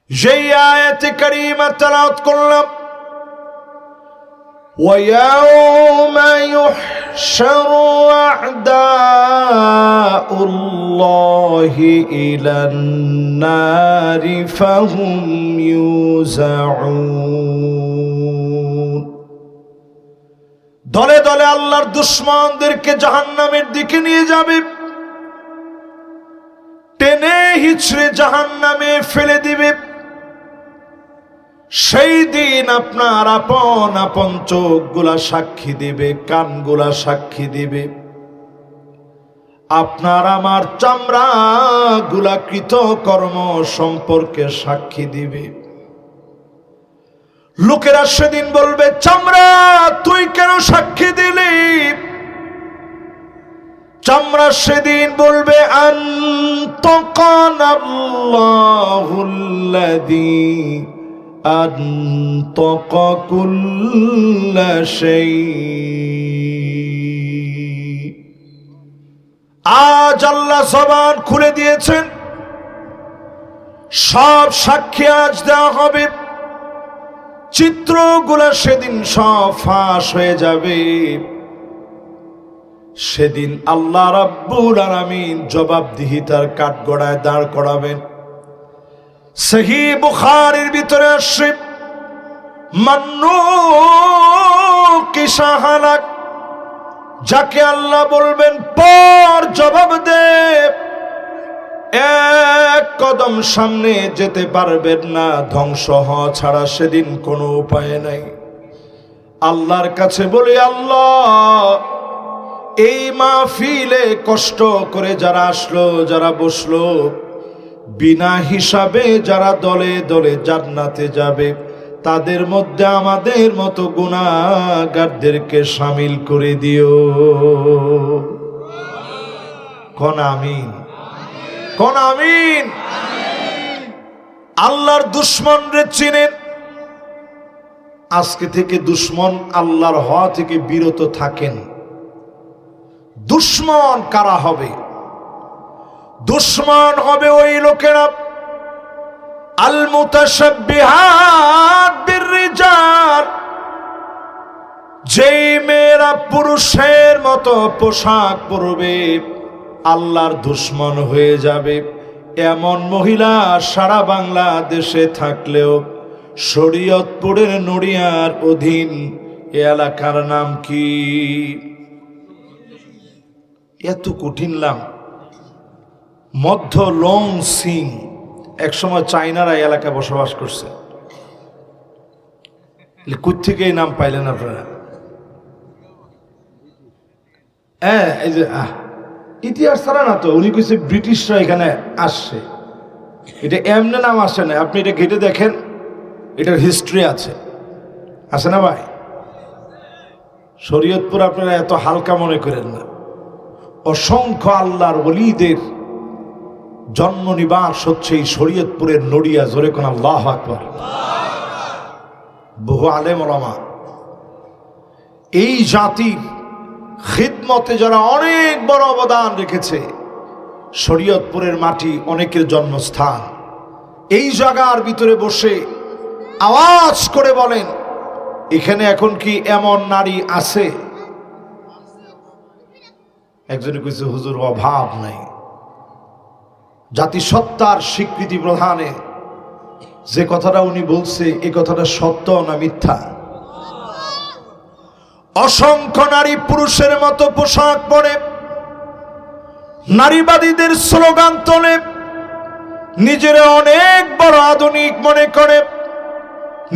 যেই আয়াতে কারিমা তেলাওয়াত করলাম, وَيَوْمَ يُحْشَرُ أَعْدَاءُ اللَّهِ إِلَى النَّارِ فَهُمْ يُوزَعُونَ। দলে দলে আল্লাহর দুশমনদেরকে জাহান্নামের দিকে নিয়ে যাবে, টেনে হিচড়ে জাহান্নামে ফেলে দিবে। সেই দিন আপনার আপন আপন চোখগুলা সাক্ষী দিবে, কানগুলা সাক্ষী দিবে, আপনার আমার চামড়া গুলা কৃতকর্ম সম্পর্কে সাক্ষী দিবে। লোকেরা সেদিন বলবে, চামড়া তুই কেন সাক্ষী দিলি? চামড়া সেদিন বলবে, আনতাকানাল্লাহুল্লাযী আনতাকা কুল্লা শাই। আজ আল্লাহ জবান খুলে দিয়েছেন, সব সাক্ষী আজ দেওয়া হবে। চিত্রগুলা সেদিন সব ফাঁস হয়ে যাবে। সেদিন আল্লাহ রাব্বুল আলামিন জবাবদিহিতার কাঠগড়ায় দাঁড় করাবেন। সহিহ বুখারীর ভিতরে আসছে, মান্নুকিশা হালাক, যাকে আল্লাহ বলবেন পর জবাব দে, এক কদম সামনে যেতে পারবেন না, ধ্বংস হওয়া ছাড়া সেদিন কোনো উপায় নাই। আল্লাহর কাছে বলি, আল্লাহ এই মাহফিলে কষ্ট করে যারা আসলো, যারা বসলো, বিনা হিসাবে যারা দলে দলে জান্নাতে যাবে, তাদের মধ্যে আমাদের মতো গুনাহগারদেরকে শামিল করে দিও। কোন আমিন, কোন আমিন। আল্লাহর দুশমন রে চিনেন, আজকে থেকে দুশমন আল্লাহর হওয়া থেকে বিরত থাকেন। দুশমন কারা হবে? দুশমন হবে ওই লোকেরা আল মুতাশাব্বিহাত বিররিজাল, যেই মেয়েরা পুরুষের মতো পোশাক পরবে আল্লাহর দুশমন হয়ে যাবে। এমন মহিলা সারা বাংলাদেশে থাকলেও শরীয়তপুরের নড়িয়ার অধীন এ এলাকার নাম কি? এত কঠিন নাম, মধ্য লং সিং। একসময় চাইনারা এলাকায় বসবাস করছে। কোত্থেকে এই নাম পাইলেন আপনারা? এই যে ইতিহাস ছাড়া না তো, উনি কইছে ব্রিটিশরা এখানে আসছে, এটা এমনি নাম আসে না। আপনি এটা ঘেটে দেখেন, এটার হিস্ট্রি আছে, আছে না ভাই? শরীয়তপুর আপনারা এত হালকা মনে করেন না। অসংখ্য আল্লাহর ওলিদের জন্ম নিবাস হচ্ছে এই শরীয়তপুরের নড়িয়া। জোরে কোন আল্লাহু আকবার। বহু আলেম ওলামা এই জাতির খিদমতে যারা অনেক বড় অবদান রেখেছে। শরীয়তপুরের মাটি অনেকের জন্মস্থান। এই জায়গার ভিতরে বসে আওয়াজ করে বলেন, এখানে এখন কি এমন নারী আছে? একজনে কইছে, হুজুর অভাব নাই। জাতিসত্তার স্বীকৃতি প্রদানে যে কথাটা উনি বলছে, এই কথাটা সত্য না মিথ্যা? অসংখ্য নারী পুরুষের মতো পোশাক পরে নারীবাদীদের স্লোগান তোলে, নিজেরা অনেক বড় আধুনিক মনে করে,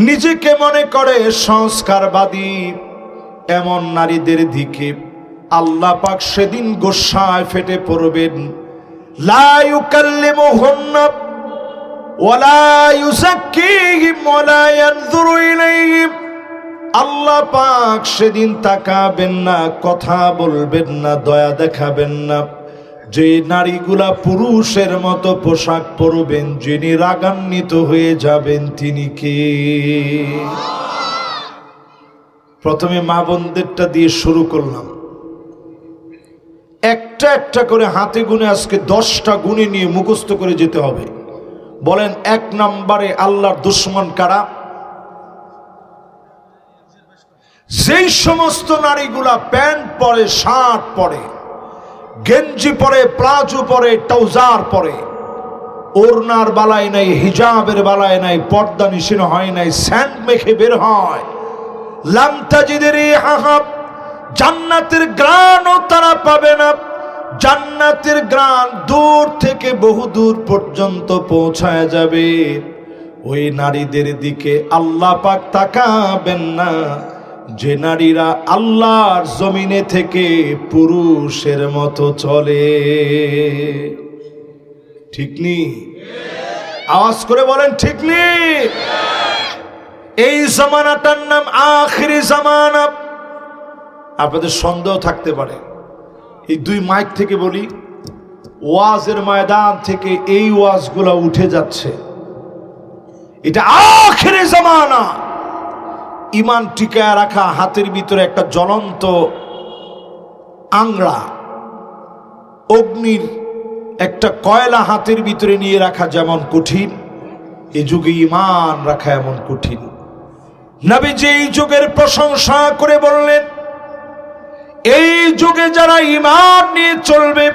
নিজেকে মনে করে সংস্কারবাদী। এমন নারীদের দিকে আল্লাহ পাক সেদিন গোসায় ফেটে পড়বেন। লা ইউকাল্লিমুহুন্না ওয়ালা ইউযাক্কিহিম ওয়ালা ইয়ানযুরু ইলাইহিম। আল্লাহ পাক সেদিন তাকাবেন না, কথা বলবেন না, দয়া দেখাবেন না। যে নারীগুলা পুরুষের মতো পোশাক পরবেন, যিনি রাগান্বিত হয়ে যাবেন তিনি কে? প্রথমে মা বোনদেরটা দিয়ে শুরু করলাম। একটা একটা করে হাতে গুনে আজকে 10টা গুণে নিয়ে মুখস্থ করে যেতে হবে। বলেন 1 নম্বরে আল্লাহর দুশমন কারা? যেই সমস্ত নারীগুলা প্যান্ট পরে, শার্ট পরে, গেঞ্জি পরে, প্লাজো পরে, ট্রাউজার পরে, ওড়নার বালাই নাই, হিজাবের বালাই নাই, পর্দা নিশিন হয় নাই, স্যান্ড মেখে বের হয়, লাম তাজিদের রিহাহা, জান্নাতের গ্রাণও তারা পাবে না। জান্নাতের গ্রাণ দূর থেকে বহু দূর পর্যন্ত পৌঁছায় যাবে। ওই নারীদের দিকে আল্লাহ পাক তাকাবেন না, যে নারীরা আল্লাহর জমিনে থেকে পুরুষের মতো চলে। ঠিক নি? আওয়াজ করে বলেন ঠিক নি? এই জামানাটার নাম আখিরি জামানা। আপনাদের সন্দেহ থাকতে পারে, এই 2 মাইক থেকে বলি, ওয়াজের ময়দান থেকে এই ওয়াজগুলো উঠে যাচ্ছে, এটা আখিরি জামানা। ঈমান টিকায় রাখা হাতের ভিতরে একটা জ্বলন্ত আংড়া, অগ্নির একটা কয়লা হাতের ভিতরে নিয়ে রাখা যেমন কঠিন, এই যুগে ঈমান রাখা এমন কঠিন। নবীজি এই যুগের প্রশংসা করে বললেন, এই যুগে যারা ঈমান নিয়ে চলবে,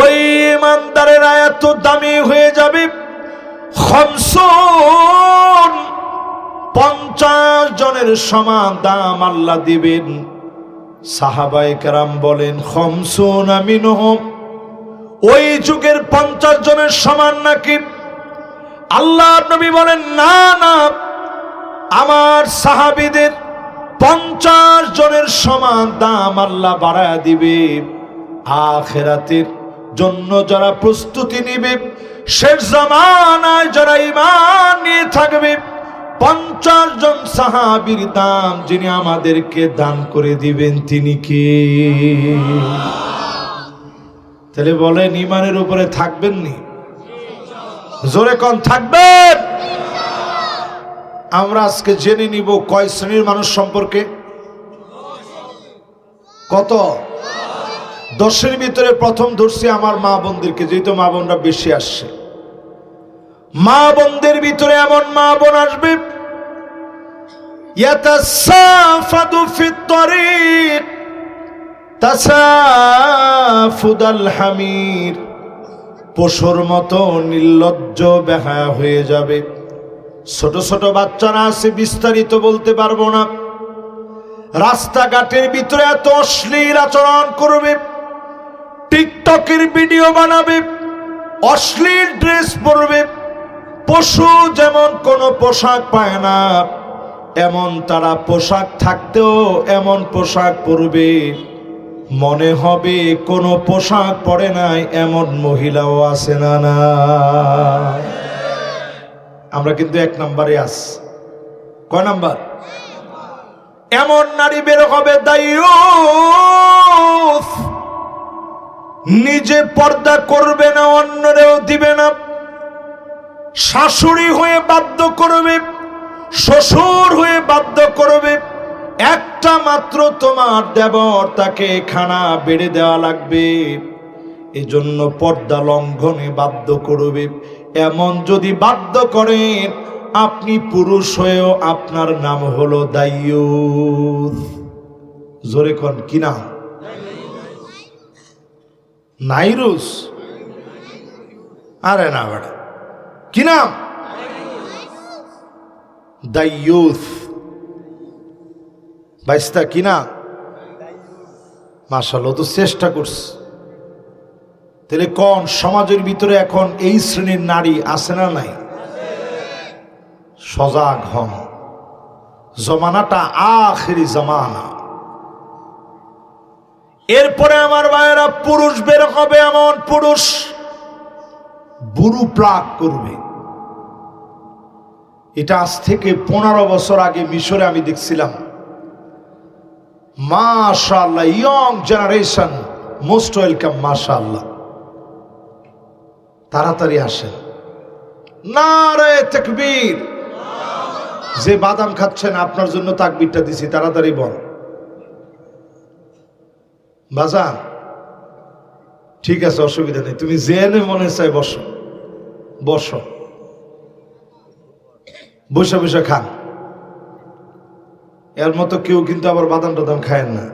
ওই ঈমানদারেরা এত দামি হয়ে যাবে, 50 জনের সমান দাম আল্লাহ দিবেন। সাহাবায়ে কেরাম বলেন 50 মিনহুম, ওই যুগের 50 জনের সমান নাকি? আল্লাহর নবী বলেন না না, আমার সাহাবীদের 50 জনের সমান দাম আল্লাহ বাড়ায় দিবে। আখিরাতের জন্য যারা প্রস্তুতি নিবে, শেষ জামানায় যারা ঈমান নিয়ে থাকবে, 50 জন সাহাবীর দাম যিনি আমাদেরকে দান করে দিবেন তিনি কে? তাহলে বলেন ঈমানের উপরে থাকবেন নি? জোরে কোন থাকবেন? আমরা আজকে জেনে নিব কয় শ্রেণীর মানুষ সম্পর্কে। কত? 10-এর ভিতরে প্রথম ধরছি আমার মা বোনদেরকে, যেহেতু মা বোনরা বেশি আসছে। মা বোনদের ভিতরে এমন মা বোন আসবে, ইয়াতাসাফাদু ফিত তরিক তাসাফুদাল হামির, পশুর মতো নির্লজ্জ বেহায়া হয়ে যাবে। ছোট ছোট বাচ্চারা আছে, বিস্তারিত বলতে পারবো না। রাস্তাঘাটের ভিতরে এত অশ্লীল আচরণ করবে, টিকটকের ভিডিও বানাবে, অশ্লীল ড্রেস পরবে। পশু যেমন কোনো পোশাক পায় না, এমন তারা পোশাক থাকতেও এমন পোশাক পরবে, মনে হবে কোনো পোশাক পরে নাই, এমন মহিলাও আছে না? না, আমরা কিন্তু 1 নম্বরে আছি। কয় নাম্বার? এমন নারী বের হবে দায়ুস, নিজে পর্দা করবে না, অন্যরেও দিবে না, শাশুড়ি হয়ে বাধ্য করবে, শ্বশুর হয়ে বাধ্য করবে, একটা মাত্র তোমার দেবর, তাকে খানা বেড়ে দেওয়া লাগবে, এজন্য পর্দা লঙ্ঘনে বাধ্য করবে। এমন যদি বাধ্য করেন, আপনি পুরুষ হয়েও আপনার নাম হলো দায়ুস। জোরে কোন কি নাম? নাইরুস? আরে না বেটা, কি নাম? দায়ুস। বাইস্তা কি না? মাশাআল্লাহ, তো চেষ্টা করছে। তাহলে কোন সমাজের ভিতরে এখন এই শ্রেণীর নারী আছে না নাই? সজাগ হন, জমানাটা আখিরি জামানা। এরপরে আমার ভাইয়েরা, পুরুষ বের হবে এমন পুরুষ বুড়ু প্লাগ করবে। এটা আজ থেকে 15 বছর আগে মিশরে আমি দেখছিলাম। মাশাআল্লাহ, ইয়ং জেনারেশন, মোস্ট ওয়েলকাম। মাশাআল্লাহ, তাড়াতাড়ি আসেন। নারে তাকবীর। যে বাদাম খাচ্ছেন, আপনার জন্য তাকবীরটা দিছি, তাড়াতাড়ি বল বাজান। ঠিক আছে, অসুবিধা নেই, তুমি জেনে মনে চাই বসো। বসো, বসে বসে খান। এর মতো কেউ কিন্তু আবার বাদাম টাদাম খায়েন না।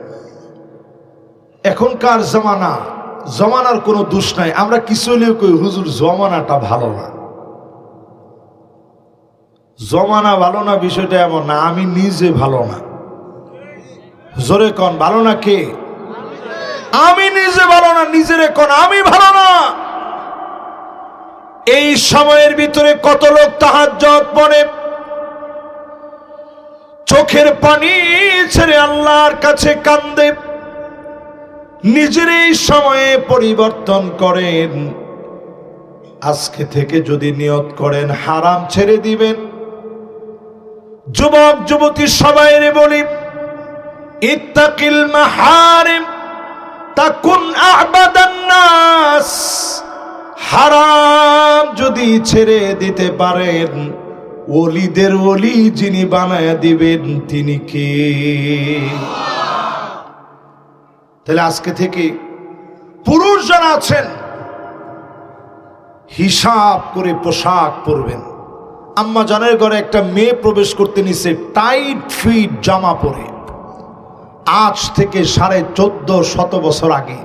এখনকার জমানার কোনো দোষ নাই। আমরা কিছু হলেও কই হুজুর জমানাটা ভালো না, জমানা ভালো না, বিষয়টা এমন না, আমি নিজে ভালো না। জোরে কন ভালো না কে? আমি নিজে ভালো না, নিজেরে কন আমি ভালো না। এই সময়ের ভিতরে কত লোক তাহাজ্জুদ পড়ে, চোখের পানি ছেড়ে আল্লাহর কাছে কান্দে, নিজের এই সময়ে পরিবর্তন করেন। আজকে থেকে যদি নিয়ত করেন হারাম ছেড়ে দিবেন, যুবক যুবতী সবাইরে বলি ইত্তাকিল মাহারিম তাকুন আ'বাদান নাস। হারাম যদি ছেড়ে দিতে পারেন, ওলিদের ওলি যিনি বানায়া দিবেন তিনি কে? তাহলে আজকে থেকে পুরুষ যারা আছেন হিসাব করে পোশাক পরবেন। আম্মা জানের ঘরে একটা মেয়ে প্রবেশ করতে নিছে টাইট ফিট জামা পরে, আজ থেকে 1450 বছর আগে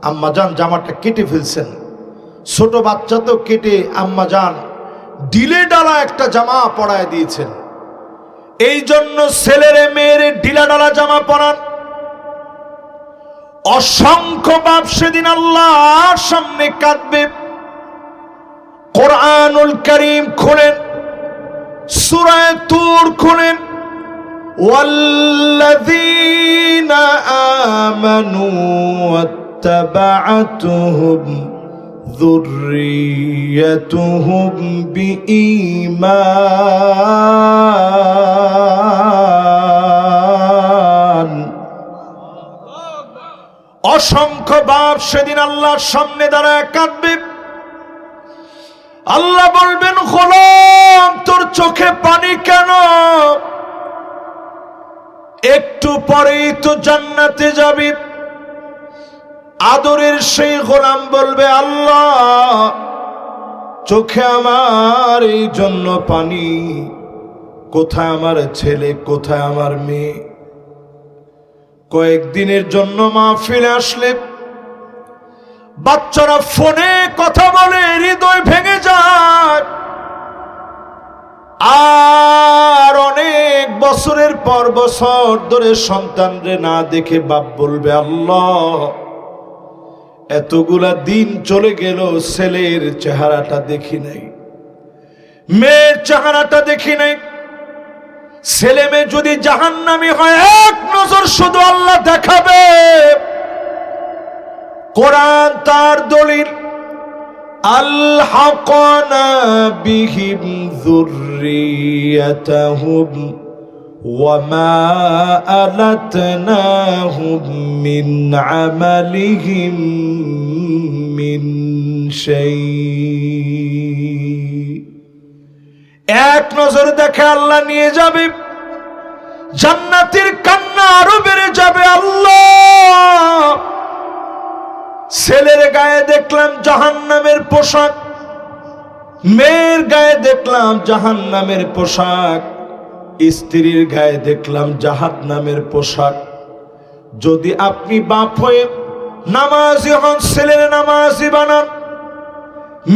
আম্মা জান জামাটা কেটে ফেলছেন। ছোট বাচ্চা তো কেটে আম্মা জান ডিলে ডালা একটা জামা পরায় দিয়েছেন। এই জন্য ছেলেরে মেয়েরে ডিলা ডালা জামা পরান। অসংখ্য বাপ সেদিন আল্লাহর সামনে কাঁদবে। কোরআনুল কারীম খুলেন, সূরা তুর খুলেন, ওয়াল্লাযীনা আমানু ওয়াত্তাবা'আতুহুম যুররিয়্যাতুহুম বিঈমান। অসংখ্য বাপ সেদিন আল্লাহর সামনে দাঁড়ায় কাঁদবে। আল্লাহ বলবেন গোলাম তোর চোখে পানি কেন? একটু পরেই তো জান্নাতে যাবি। আদরের সেই গোলাম বলবে আল্লাহ চোখে আমার এই জন্য পানি, কোথায় আমার ছেলে, কোথায় আমার মেয়ে? কয়েকদিনের জন্য মাহফিলে আসলে বাচ্চারা ফোনে কথা বলে হৃদয় ভেঙে যায়, আর অনেক বছরের পর বছর ধরে সন্তানরে না দেখে বাপ বলবে আল্লাহ এতগুলা দিন চলে গেল ছেলের চেহারাটা দেখি নাই, মেয়ের চেহারাটা দেখি নাই। ছেলে মেয়ে যদি জাহান্নামী হয় এক নজর শুধু আল্লাহ দেখাবে। কোরআন তার দলিল, আলহাকনা বিহিম যুররিয়াতাহুম ওয়ামা আলাতনাহুম মিন আমালিহিম মিন শাই। এক নজর দেখে আল্লাহ নিয়ে যাবে, জান্নাতের কান্না আরো বেড়ে যাবে। আল্লাহ ছেলের গায়ে দেখলাম জাহান্নামের পোশাক, মেয়ের গায়ে দেখলাম জাহান্নামের পোশাক, স্ত্রীর গায়ে দেখলাম জাহান্নামের পোশাক। যদি আপনি বাপ হয়ে নামাজি হন, ছেলের নামাজি বানান,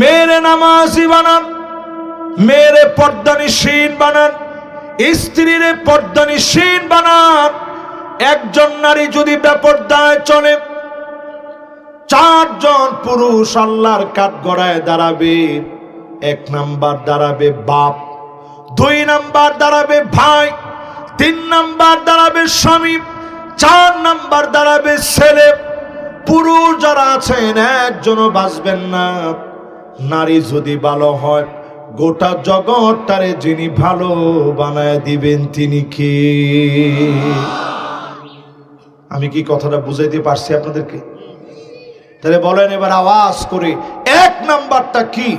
মেয়ের নামাজি বানান, মেয়েরে পর্দানিশীন বানান, স্ত্রীরে পর্দানিশীন বানান। একজন নারী যদি বেপরদায় চলে, 4 জন পুরুষ আল্লাহর কাঠগড়ায় দাঁড়াবে। 1 নাম্বার দাঁড়াবে বাপ, 2 নাম্বার দাঁড়াবে ভাই, 3 নাম্বার দাঁড়াবে স্বামী, 4 নাম্বার দাঁড়াবে ছেলে। পুরুষ যারা আছেন একজনও বাঁচবেন না। নারী যদি ভালো হয় গোটা জগৎটারে যিনি ভালো বানায় দিবেন তিনি কে? আমি কি কথাটা বুঝাইতে পারছি আপনাদেরকে? তাহলে বলেন এবার আওয়াজ করে 1 নাম্বারটা কি?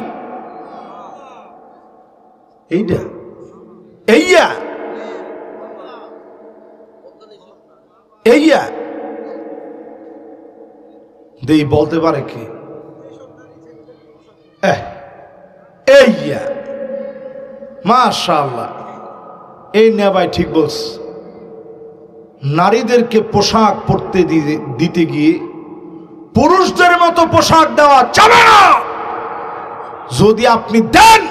এইটা, এইয়া, এইয়া দেই বলতে পারে কি? মাশাআল্লাহ, এই নেবাই ঠিক বলছ। নারীদেরকে পোশাক পরতে দিতে গিয়ে পুরুষদের মতো পোশাক দেওয়া যাবে না। যদি আপনি দেন,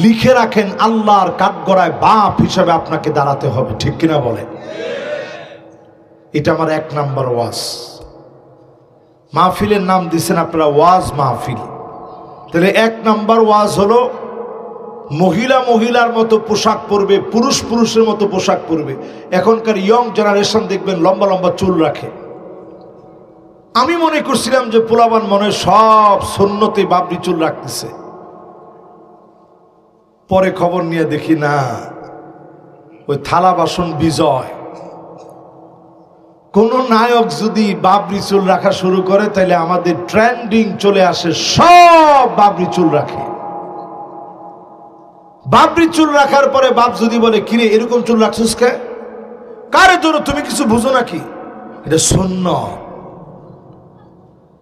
লিখে রাখেন আল্লাহর কাঠগড়ায় বাপ হিসাবে আপনাকে দাঁড়াতে হবে। ঠিক কিনা বলেন? এটা আমার 1 নাম্বার ওয়াজ। মাহফিলের নাম দিচ্ছেন আপনারা ওয়াজ মাহফিল। তাহলে 1 নাম্বার ওয়াজ হলো মহিলা মহিলার মতো পোশাক পরবে, পুরুষ পুরুষের মতো পোশাক পরবে। এখনকার ইয়ং জেনারেশন দেখবেন লম্বা লম্বা চুল রাখে। আমি মনে করছিলাম যে পোলাবান মনে সব সুন্নতে বাবরি চুল রাখতেছে, পরে খবর নিয়ে দেখি না, ওই থালা বাসন বিজয়। কোন নায়ক যদি বাবরি চুল রাখা শুরু করে তাহলে আমাদের ট্রেন্ডিং চলে আসে, সব বাবরি চুল রাখে। বাবরি চুল রাখার পরে বাপ যদি বলে, কিরে এরকম চুল রাখছিস কে? কারে জন্য? তুমি কিছু বুঝো নাকি? এটা সুন্নত।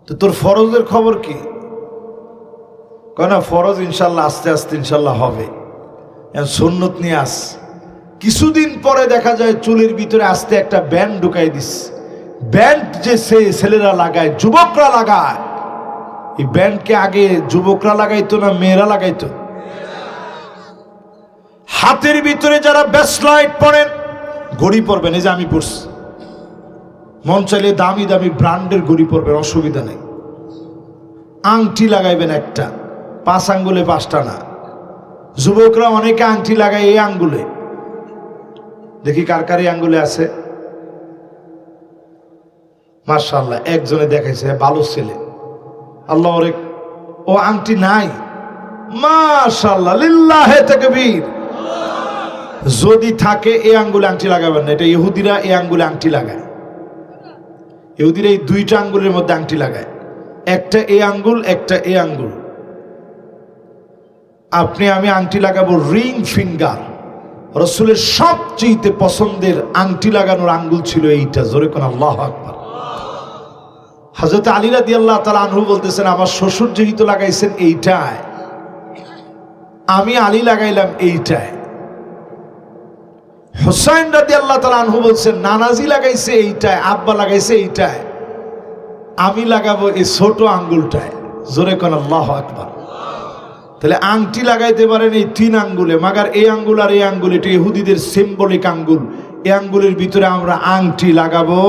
তো তোর ফরজের খবর কি? কয় না ফরজ ইনশাল্লাহ আস্তে আস্তে ইনশাল্লাহ হবে, সুন্নত নিয়ে আস। কিছুদিন পরে দেখা যায় চুলের ভিতরে আস্তে একটা ব্যান্ড ঢুকাই দিস। ব্যান্ড যে ছেলেরা লাগায়, যুবকরা লাগায়। এই ব্যান্ডকে আগে যুবকরা লাগাইতো না মেয়েরা লাগাইতো? হাতের ভিতরে যারা ব্যাসলাইট পরেন, ঘড়ি পরবেন। এই যে আমি পড়ছি, মন চাইলে দামি দামি ব্র্যান্ডের ঘড়ি পরবেন, অসুবিধা নেই। আংটি লাগাইবেন একটা, 5 আঙ্গুলে 5টা না। যুবকরা অনেকে আংটি লাগায় এই আঙ্গুলে। দেখি কার কার এই আঙ্গুলে আছে। মাশাআল্লাহ, একজনে দেখাইছে, ভালো ছেলে, আল্লাহ ওরে। ও আংটি নাই, মাশাআল্লাহ, লিল্লাহে তাকবীর। যদি থাকে এই আঙ্গুলে আংটি লাগাবেন না। এটা ইহুদিরা এই আঙ্গুলে আংটি লাগায়। ইহুদিরা এই 2টা আঙ্গুলের মধ্যে আংটি লাগায়, একটা এই আঙ্গুল, একটা এই আঙ্গুল। আপনি আমি আংটি লাগাবো রিং ফিঙ্গার। রাসূলের সবচেয়ে পছন্দের আংটি লাগানোর আঙ্গুল ছিল এইটা। জোরে কোন আল্লাহু আকবার। হযরত আলী রাদিয়াল্লাহু তাআলা আনহু বলতেছেন, আমার শ্বশুর যেহেতু লাগাইছেন এইটায়, আমি আলী লাগাইলাম এইটায়। হুসাইন রাদিয়াল্লাহু তাআলা আনহু বলছেন, নানাজি লাগাইছে এইটায়, আব্বা লাগাইছে এইটায়, আমি লাগাবো এই ছোট আঙ্গুলটায়। জোরে কোন আল্লাহু আকবার। তাহলে আংটি লাগাইতে পারেন এই 3 আঙ্গুলে, মাগার এই আঙ্গুল আর এই আঙ্গুল এটা ইহুদিদের সিম্বলিক আঙ্গুল। এই আঙ্গুলের ভিতরে আমরা আংটি লাগাবো।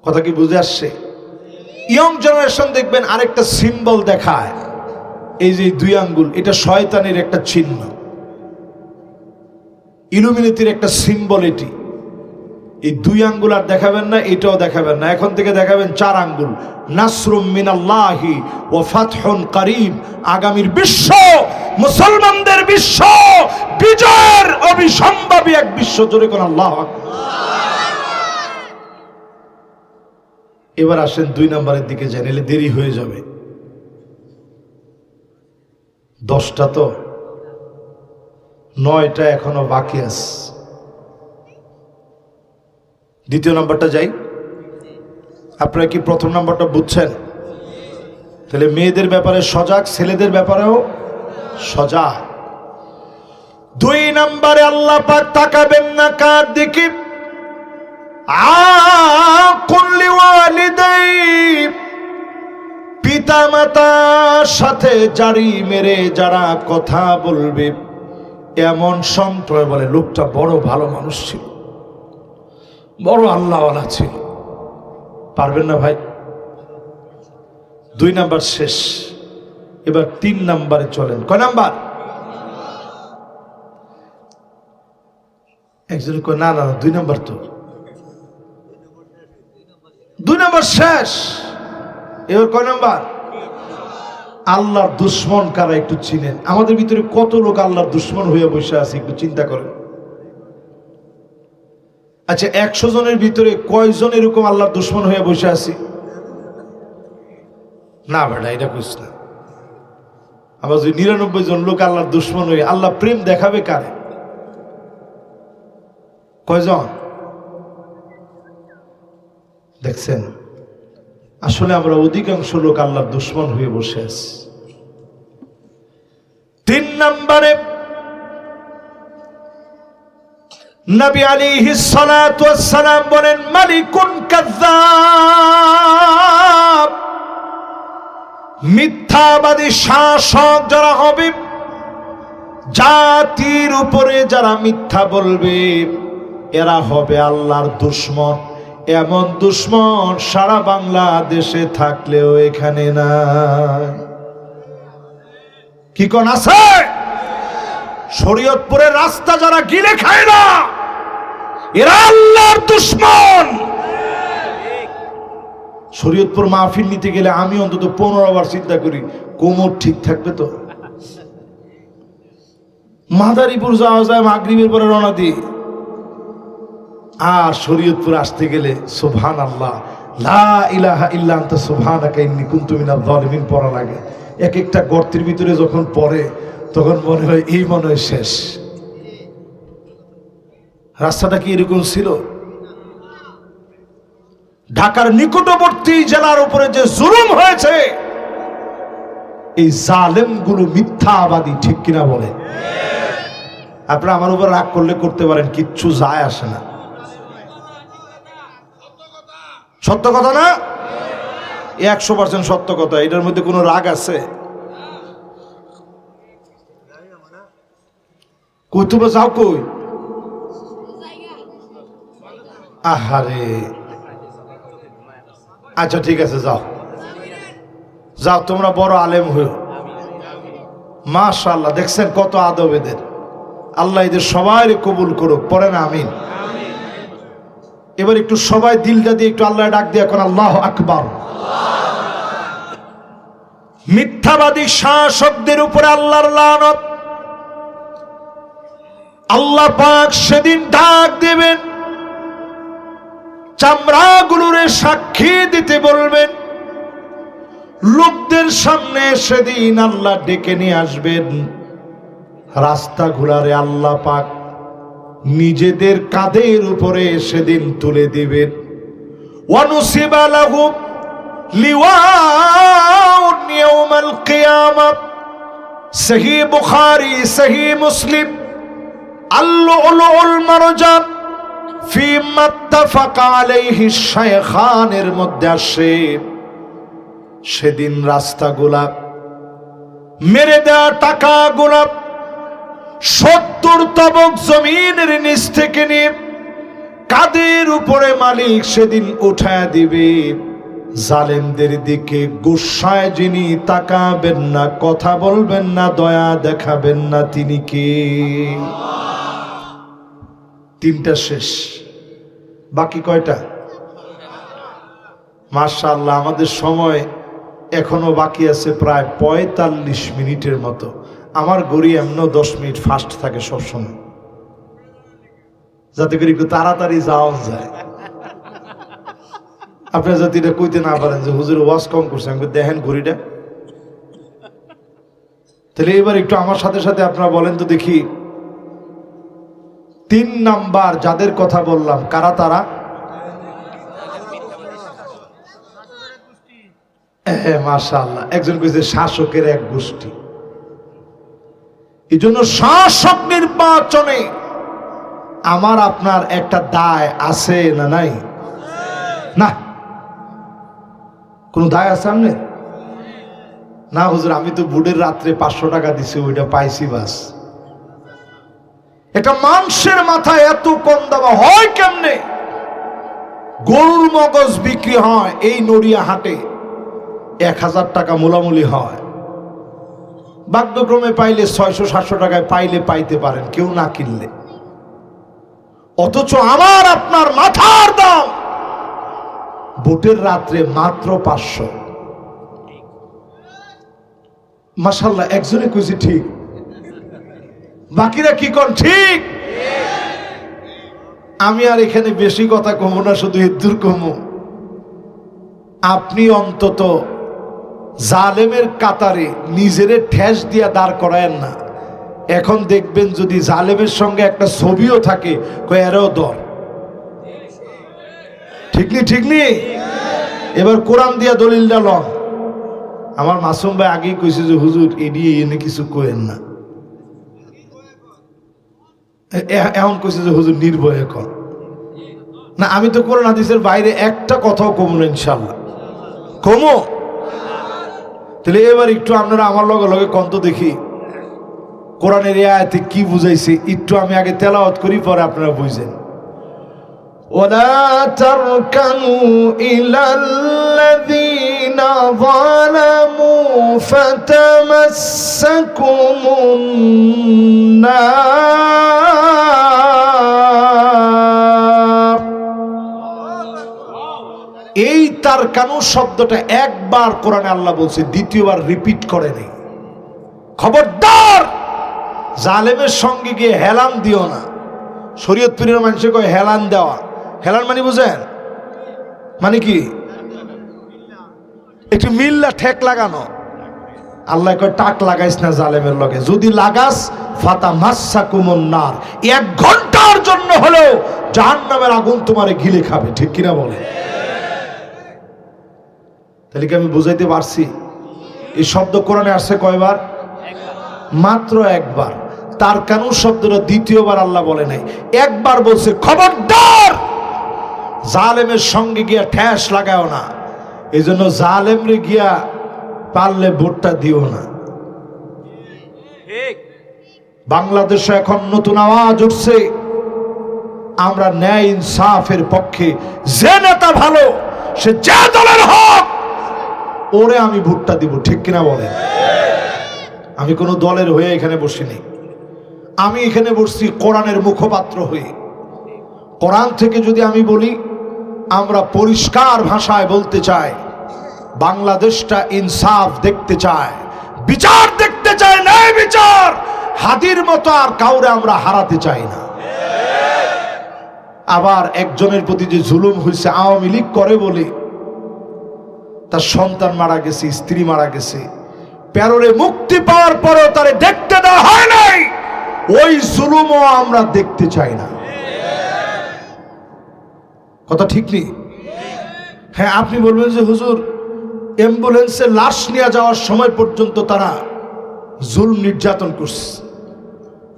কথা কি বুঝে আসছে? ইয়ং জেনারেশন দেখবেন আরেকটা সিম্বল দেখায়, এই যে 2 আঙ্গুল, এটা শয়তানের একটা চিহ্ন, ইলুমিনেটির একটা সিম্বল। এটি এই 2 আঙ্গুল আর দেখাবেন না, এটাও দেখাবেন না। এখন থেকে দেখাবেন 4 আঙ্গুল। নাসরুম মিনাল্লাহি ওয়া ফাতহুন করিব। আগামীর বিশ্ব, মুসলমানদের বিশ্ব, বিজয়ের অবিসম্ভাবী এক বিশ্ব। জোরে কোন আল্লাহু আকবার। এবার আসেন 2 নম্বরের দিকে যান, এলে দেরি হয়ে যাবে। 10টা তো, 9টা এখনো বাকি আছে। 2য় নাম্বারটা যাই। আপনারা কি প্রথম নাম্বারটা বুঝছেন? তাহলে মেয়েদের ব্যাপারে সজাগ, ছেলেদের ব্যাপারেও সজাগ। 2 নম্বরে আল্লাহ পাক তাকাবেন না কার দিকে? আকুল লিওয়ালিদাই, পিতা মাতার সাথে জারি মেরে যারা কথা বলবে, এমন সম্প্রদায় বলে লোকটা বড় ভালো মানুষ ছিল, বড় আল্লাহওয়ালা ছিল। পারবেন না ভাই? 2 নাম্বার শেষ। এবার 3 নাম্বারে চলেন। কয় নাম্বার? একজন কয় না না 2 নাম্বার তো, 2 নাম্বার শেষ। এবার কয় নাম্বার? আল্লাহর দুশ্মন কারা একটু চিনেন? আমাদের ভিতরে কত লোক আল্লাহর দুশ্মন হয়ে বসে আছে, একটু চিন্তা করেন। আচ্ছা, 100 জনের ভিতরে কয়জন এরকম আল্লাহর দুশ্মন হয়ে বসে আছি? না বেটা, এটা কইস না। আবার যদি 99 জন লোক আল্লাহর দুশ্মন হয়ে, আল্লাহ প্রেম দেখাবে কারে? কয়জন? দেখছেন, আসলে আমরা অধিকাংশ লোক আল্লাহর দুশ্মন হয়ে বসে আছি। নম্বরে নবী আলাইহিস সালাতু ওয়াস সালাম বলেন মালিকুন কাযযাব, মিথ্যাবাদী শাসক যারা হবে, জাতির উপরে যারা মিথ্যা বলবে, এরা হবে আল্লাহর দুশমন। এমন দুশমন সারা বাংলাদেশে থাকলেও এখানে নাই। কি কোন আছে? শরীয়তপুরের রাস্তা যারা গিলে খায় না, এরা আল্লাহর দুশমন। শরীয়তপুর মাহফিল নিতে গেলে আমি অন্তত 15 বার চিন্তা করি কোমর ঠিক থাকবে তো। মাদারীপুর যাওয়া যায় মাগরিবের পরে রওনা দিই, আর শরীয়তপুর আসতে গেলে সুবহানাল্লাহ লা ইলাহা ইল্লা আনতা সুবহানাকা ইন্নী কুনতু মিনাজ জালিমিন পড়া লাগে। এক একটা গর্তের ভিতরে যখন পড়ে তখন মনে হয় এই মনে হয় শেষ। রাস্তাটা কি এরকম ছিল? ঢাকার নিকটবর্তী জেলার উপরে যে জুলুম হয়েছে, এই জালেমগুলো মিথ্যাবাদী, ঠিক কিনা বলে? আপনারা আমার উপর রাগ করলে করতে পারেন, কিচ্ছু যায় আসে না। সত্য কথা না? 100% সত্য কথা। এটার মধ্যে কোনো রাগ আছে? কই তুমি যাও কই? আহারে, আচ্ছা ঠিক আছে, যাও যাও, তোমরা বড় আলেম হইও। মাশাআল্লাহ, দেখছেন কত আদব এদের। আল্লাহ এদের সবাই কবুল করুক, পড়েন আমিন। এবার একটু সবাই দিলটা দিয়ে একটু আল্লাহ ডাক দিয়ে এখন আল্লাহু আকবার। মিথ্যাবাদী শাসকদের উপরে আল্লাহর লানত। আল্লাহ পাক সেদিন ডাক দেবেন, চামড়াগুলোরে সাক্ষী দিতে বলবেন, লোকদের সামনে সেদিন আল্লাহ ডেকে নিয়ে আসবেন। রাস্তা ঘুরারে আল্লাহ পাক নিজেদের কাঁধের উপরে সেদিন তুলে দিবেন। ওয়ানুসিবা লাহু লিওয়াউন ইয়াউমাল কিয়ামাহ। সহিহ বুখারী, সহিহ মুসলিম, আল-লু'লু'উল মারজান ফিমা ইত্তাফাকা আলাইহি শাইখানের মধ্যে আসে, সেদিন রাস্তাগুলা, মেরে দেওয়া টাকাগুলা 70 তবক জমিনের নিচ থেকে নিয়ে কাদের উপরে মালিক সেদিন উঠায় দিবে। জালেমদের দিকে গুসায় যিনি তাকাবেন না, কথা বলবেন না, দয়া দেখাবেন না, তিনি কে? তিনটা শেষ, বাকি কয়টা? মাশাআল্লাহ, আমাদের সময় এখনো বাকি আছে প্রায় 45 মিনিটের মতো। আমার গড়ি এমনও 10 মিনিট ফাস্ট থাকে সবসময়, যাতে করে একটু তাড়াতাড়ি যাওয়া যায়। আপনারা যদি এটা কইতে না পারেন যে হুজুর ওয়াজ কম করছে, আমি দেখেন ঘড়িটা, তাহলে এবার একটু আমার সাথে সাথে আপনারা বলেন তো দেখি, 3 নাম্বার যাদের কথা বললাম কারা তারা? মাশাআল্লাহ, একজন কইছে শাসকের এক গোষ্ঠী। এই জন্য শাসক নির্বাচনে আমার আপনার একটা দায় আছে না নাই? না, কোন দায় আছে সামনে? না হুজুর, আমি তো বুড়ের রাত্রে 500 টাকা দিছি, ওইটা পাইছি বাস। এটা মাংসের মাথায় এত কম দাম হয় কেমনে? গরুর মগজ বিক্রি হয় এই নড়িয়া হাটে 1000 টাকা মূলামূলি হয়। বাধ্যক্রমে পাইলে 600-700 টাকায় পাইলে পাইতে পারেন, কেউ না কিনলে। অথচ আমার আপনার মাথার দাম বুটের রাত্রে মাত্র 500। মাশাআল্লাহ, একজনে কইছে ঠিক, বাকিরা কি কোন ঠিক? আমি আর এখানে বেশি কথা কমো না, শুধু এদুর কমো। আপনি অন্তত জালেমের কাতারে নিজেরে ঠেস দিয়া দাঁড় করায়েন না। এখন দেখবেন যদি জালেমের সঙ্গে একটা ছবিও থাকে, কয় এরও দর। ঠিক নি? ঠিক নি? এবার কোরআন দিয়া দলিলটা লন। আমার মাসুম ভাই আগেই কইছে যে হুজুর এড়িয়ে এনে কিছু কইেন না, এখন কইছে যে হুজুর নির্ভয়ে কর না, আমি তো কোরআন হাদিসের বাইরে একটা কথাও কমু না ইনশাল্লাহ। কমো তাহলে এবার একটু আপনারা আমার লগে লগে কন্ত দেখি কোরআনের এই আয়াতে কি বুঝাইছে, একটু আমি আগে তেলাওয়াত করি, পরে আপনারা বুঝেন। ওয়ালা তারকানু ইলাল্লাযীনা যালামু ফাতামাসসাকুমুন নার। এই তারকানু শব্দটা একবার কোরআনে আল্লাহ বলছে, দ্বিতীয়বার রিপিট করে নেই। খবরদার জালেমের সঙ্গে গিয়ে হেলান দিও না। শরীয়তপুরের মানুষে কয় হেলান দেওয়া। হেলান মানে বুঝেন? মানে কি? একটু মিল্লা ঠেক লাগানো। আল্লাহ কয় টাক লাগাইস না জালেমের লগে, যদি লাগাস ফাতা মাসসাকুমুন নার, 1 ঘন্টার জন্য হলেও জাহান্নামের আগুন তোমারে গিলে খাবে। ঠিক কিনা বলে? তাহলে কি আমি বুঝাইতে পারছি? এই শব্দ কোরআনে আসছে কয়বার? মাত্র একবার। তারকানু শব্দটা দ্বিতীয়বার আল্লাহ বলে নাই, একবার বলছে। খবরদার জালেমের সঙ্গে গিয়া ঠেস লাগাও না। এই জন্য জালেমরে গিয়া পারলে ভোটটা দিও না। বাংলাদেশে এখন নতুন আওয়াজ উঠছে, আমরা ন্যায় ইনসাফের পক্ষে। যে নেতা ভালো, সে যে দলের হোক, ওরে আমি ভোটটা দিব। ঠিক কিনা বলেন? আমি কোনো দলের হয়ে এখানে বসিনি, আমি এখানে বসছি কোরআনের মুখপাত্র হয়ে। কোরআন থেকে যদি আমি বলি, আমরা পরিষ্কার ভাষায় বলতে চাই, বাংলাদেশটা ইনসাফ দেখতে চায়, বিচার দেখতে চায়, ন্যায় বিচার। হাদির মতো আর কাউরে আমরা হারাতে চাই না। আবার একজনের প্রতি যে জুলুম হয়েছে, আওয়ামী লীগ করে বলে তার সন্তান মারা গেছে, স্ত্রী মারা গেছে, প্যারোলে মুক্তি পাওয়ার পরেও তারে দেখতে দেওয়া হয় নাই, ওই জুলুমও আমরা দেখতে চাই না। কথা ঠিক নেই? হ্যাঁ, আপনি বলবেন যে হুজুর, অ্যাম্বুলেন্সে লাশ নিয়ে যাওয়ার সময় পর্যন্ত তারা জুলুম নির্যাতন করছে,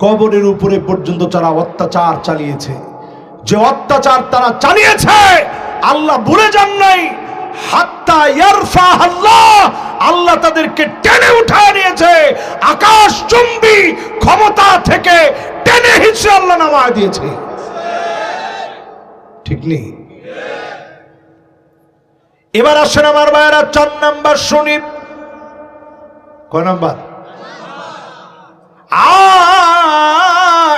কবরের উপরে পর্যন্ত তারা অত্যাচার চালিয়েছে। যে অত্যাচার তারা চালিয়েছে আল্লাহ ভুলে যান নাই। হাত্তা ইয়ারফা আল্লাহ, আল্লাহ তাদেরকে টেনে উঠায় নিয়েছে আকাশ চুম্বি ক্ষমতা থেকে, টেনে হিচড়ে আল্লাহ নামায় দিয়েছে। ঠিক নেই? এবার আসেন আমার ভাইয়েরা, 4 নাম্বার শুনি। কয় নাম্বার?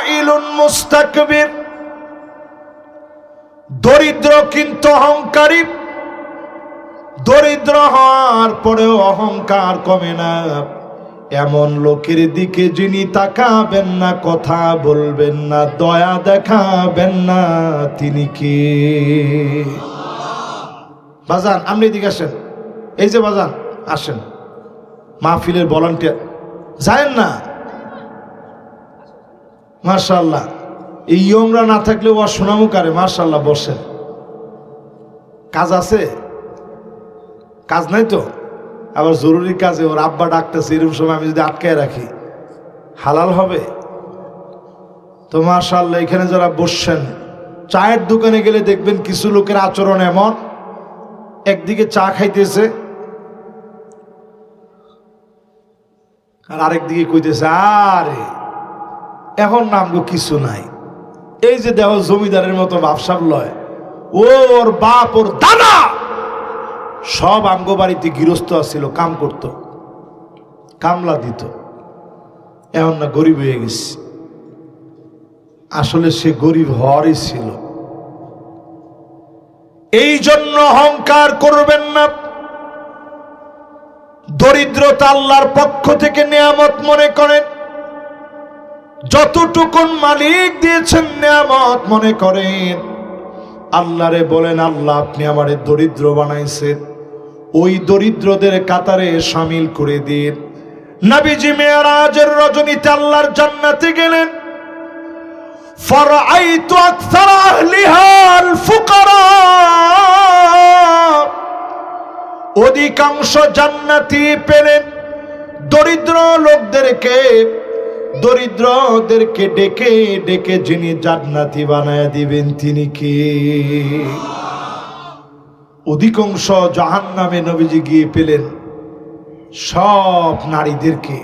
আইলুন মুস্তাকবির, দরিদ্র কিন্তু অহংকারী। দরিদ্র হওয়ার পরেও অহংকার কমে না, এমন লোকের দিকে যিনি তাকাবেন না, কথা বলবেন না, দয়া দেখাবেন না, তিনি কে? বাজান আপনি এদিকে আসেন। এই যে বাজান আসেন, মাহফিলের ভলান্টিয়ার, যায়েন না? মাশাআল্লাহ, এই ইয়ংরা না থাকলে ও শোনামু কারে। মাশাআল্লাহ, বসেন। কাজ আছে? কাজ নাই তো? আবার জরুরি কাজে ওর আব্বা ডাকতেছে, এরকম সময় আমি যদি আটকায় রাখি হালাল হবে? তো মাশাআল্লাহ, এখানে যারা বসছেন, চায়ের দোকানে গেলে দেখবেন কিছু লোকের আচরণ এমন, একদিকে চা খাইতেছে আর আরেকদিকে কইতেছে আরে এখন নামগো কিছু নাই। এই যে দেহ জমিদারের মতো ব্যবসার লয়, ওর বাপ ওর দাদা সব আমগো বাড়িতে গৃহস্থ আসছিল, কাম করত, কামলা দিত, এখন না গরিব হয়ে গেছে। আসলে সে গরিব হওয়ারই ছিল। এই জন্য অহংকার করবেন না। দরিদ্রতা আল্লাহর পক্ষ থেকে নিয়ামত মনে করেন। যতটুকুন মালিক দিয়েছেন নিয়ামত মনে করেন। আল্লাহরে বলেন, আল্লাহ আপনি আমারে দরিদ্র বানাইছেন, ওই দরিদ্রদের কাতারে শামিল করে দিন। নবীজি মেরাজের রজনীতে আল্লাহর জান্নাতে গেলেন। ফারাআইতু আকসার আহলিহা আল ফুকারা, অধিকাংশ জান্নাতি পেলেন দরিদ্র লোকদেরকে। দরিদ্রদেরকে ডেকে ডেকে যিনি জান্নাতি বানায় দিবেন তিনি কে? অধিকাংশ জাহান্নামে নবীজি গিয়ে পেলেন সব নারীদেরকে,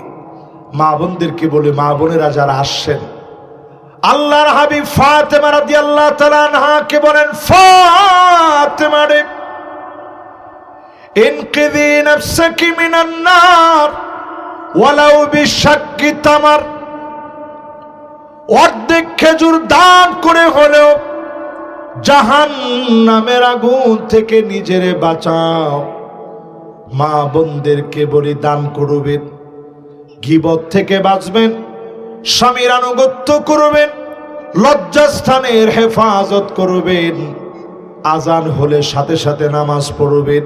মা বোনদেরকে বলে, মা বোনেরা যারা আসছেন, আল্লাহর হাবিব ফাতেমা রাদিয়াল্লাহু তাআলা আনহাকে বলেন, ফাতেমা রে, ইনকিযি নাফসাকি মিনান নার ওয়ালাউ বিশাক্কি তামার, অর্ধেক খেজুর দান করে হলেও জাহান্নামের আগুন থেকে নিজেরে বাঁচাও। মা বোনদেরকে বলি দান করবেন, গীবত থেকে বাঁচবেন, স্বামীর আনুগত্য করবেন, লজ্জাস্থানের হেফাজত করবেন, আজান হলে সাথে সাথে নামাজ পড়বেন,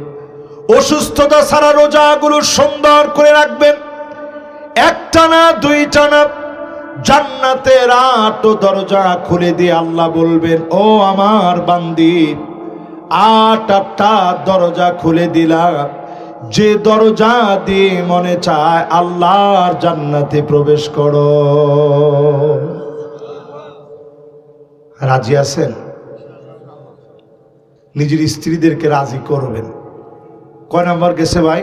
অসুস্থতা ছাড়া রোজাগুলো সুন্দর করে রাখবেন, একটা না দুইটা না, জান্নাতের 8 দরজা খুলে দিয়ে আল্লাহ বলবেন, ও আমার বান্দি, 8টা দরজা খুলে দিলাম, যে দরজা দিয়ে মনে চায় আল্লাহর জান্নাতে প্রবেশ করো। রাজি আছেন? নিজের স্ত্রীদেরকে রাজি করবেন। কয় নাম্বার গেছে ভাই?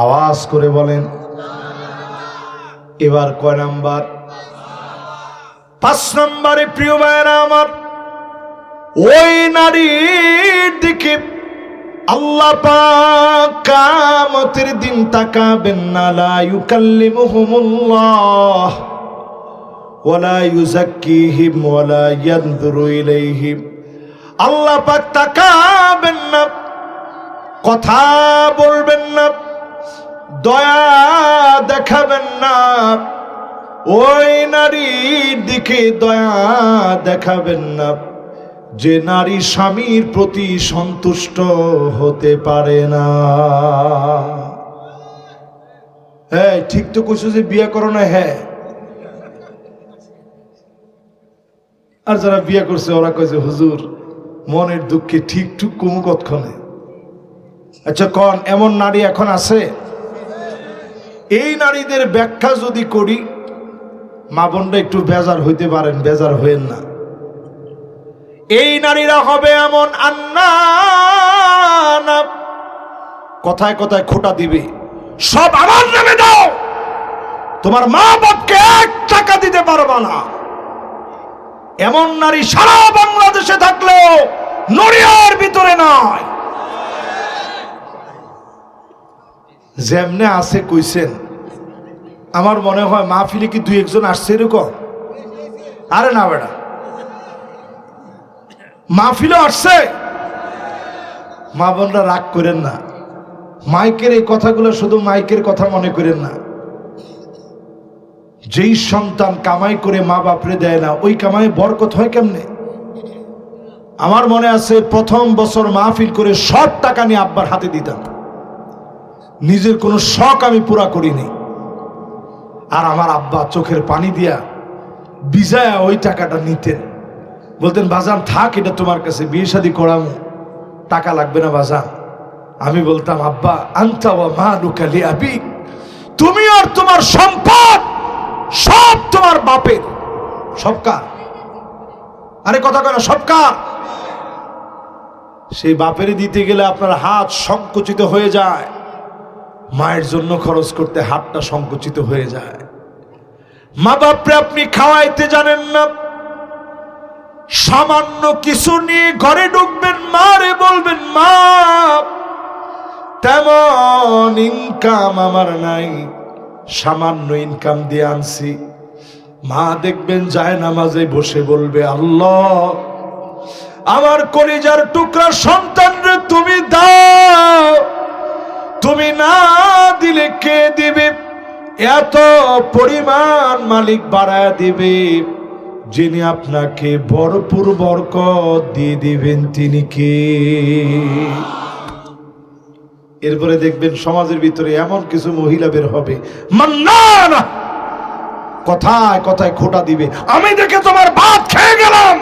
আওয়াজ করে বলেন। এবার কয় নাম্বার? 5 নম্বরে প্রিয় ভাইরা আমার, ওই নারীর দিকে আল্লাহ পাক কিয়ামতের দিন তাকাবেন না, লা ইউকাল্লিমুহুমুল্লাহ ওয়ালা ইউযাক্কিহিম ওয়ালা ইয়ানযুরু ইলাইহিম। আল্লাহ পাক তাকাবেন না, কথা বলবেন না, দয়া দেখাবেন না, ওই নারীর দিকে দয়া দেখাবেন না যে নারী স্বামীর প্রতি সন্তুষ্ট হতে পারে না। হ্যাঁ, ঠিক তো কইছো যে বিয়ে করো না। হ্যাঁ, আর যারা বিয়ে করছে ওরা কয় যে হুজুর মনের দুঃখে ঠিক টুক কমু কতক্ষণে। আচ্ছা কোন এমন নারী এখন আছে? এই নারীদের ব্যাখ্যা যদি করি, মা বোনরা একটু বেজার হইতে পারেন, বেজার হইেন না। এই নারীরা হবে এমন আন্না, কথায় কথায় খোটা দিবে, সব আমার নামে দাও, তোমার মা বাপকে 1 টাকা দিতে পারবা না। এমন নারী সারা বাংলাদেশে থাকলেও নড়িয়ার ভিতরে নয়। যেমনে আছে কইছেন, আমার মনে হয় মাহফিলে কি 2-1 জন আসছে এরকম? আরে না বেটা, মাহফিলে আসছে। মা বোনরা রাগ করেন না, মাইকের এই কথাগুলো শুধু মাইকের কথা মনে করেন না। যেই সন্তান কামাই করে মা বাপরে দেয় না, ওই কামাই বরকত হয় কেমনে? আমার মনে আছে প্রথম বছর মাহফিল করে সব টাকা নিয়ে আব্বার হাতে দিতাম, নিজের কোনো শখ আমি পুরা করিনি। আর আমার আব্বা চোখের পানি দিয়া বিজায়া ওই টাকাটা নিতেন, বলতেন বাজান থাক, এটা তোমার কাছে, বিয়ে শাদী করামু, টাকা লাগবে না বাজান। আমি বলতাম আব্বা আনতা ওয়া মালুকা লিআবিক, তুমি আর তোমার সম্পদ সব তোমার বাপের। সব কার? আরে কথা কয় না, সব কার? সেই বাপেরই দিতে গেলে আপনার হাত সংকুচিত হয়ে যায়, মায়ের জন্য খরচ করতে হাতটা সংকুচিত হয়ে যায়। মা বাপরে আপনি খাওয়াইতে জানেন না, সামান্য কিছু নিয়ে ঘরে ঢুকবেন, মারে বলবেন মা তেমন ইনকাম আমার নাই, সামান্য ইনকাম দিয়ে আনছি। মা দেখবেন যায় নামাজে বসে বলবে, আল্লাহ আমার কলিজার টুকরা সন্তানরে তুমি দাও, তুমি না দিলে কে দিবে? এত পরিমাণ মালিক বাড়ায় দিবে, যিনি আপনাকে ভরপুর বরকত দিয়ে দিবেন তিনি কে? এরপরে দেখবেন সমাজের ভিতরে এমন কিছু মহিলা বের হবে, মান্নানা, কথায় কথায় খোটা দিবে, আমি দেখে তোমার ভাত খেয়ে গেলাম।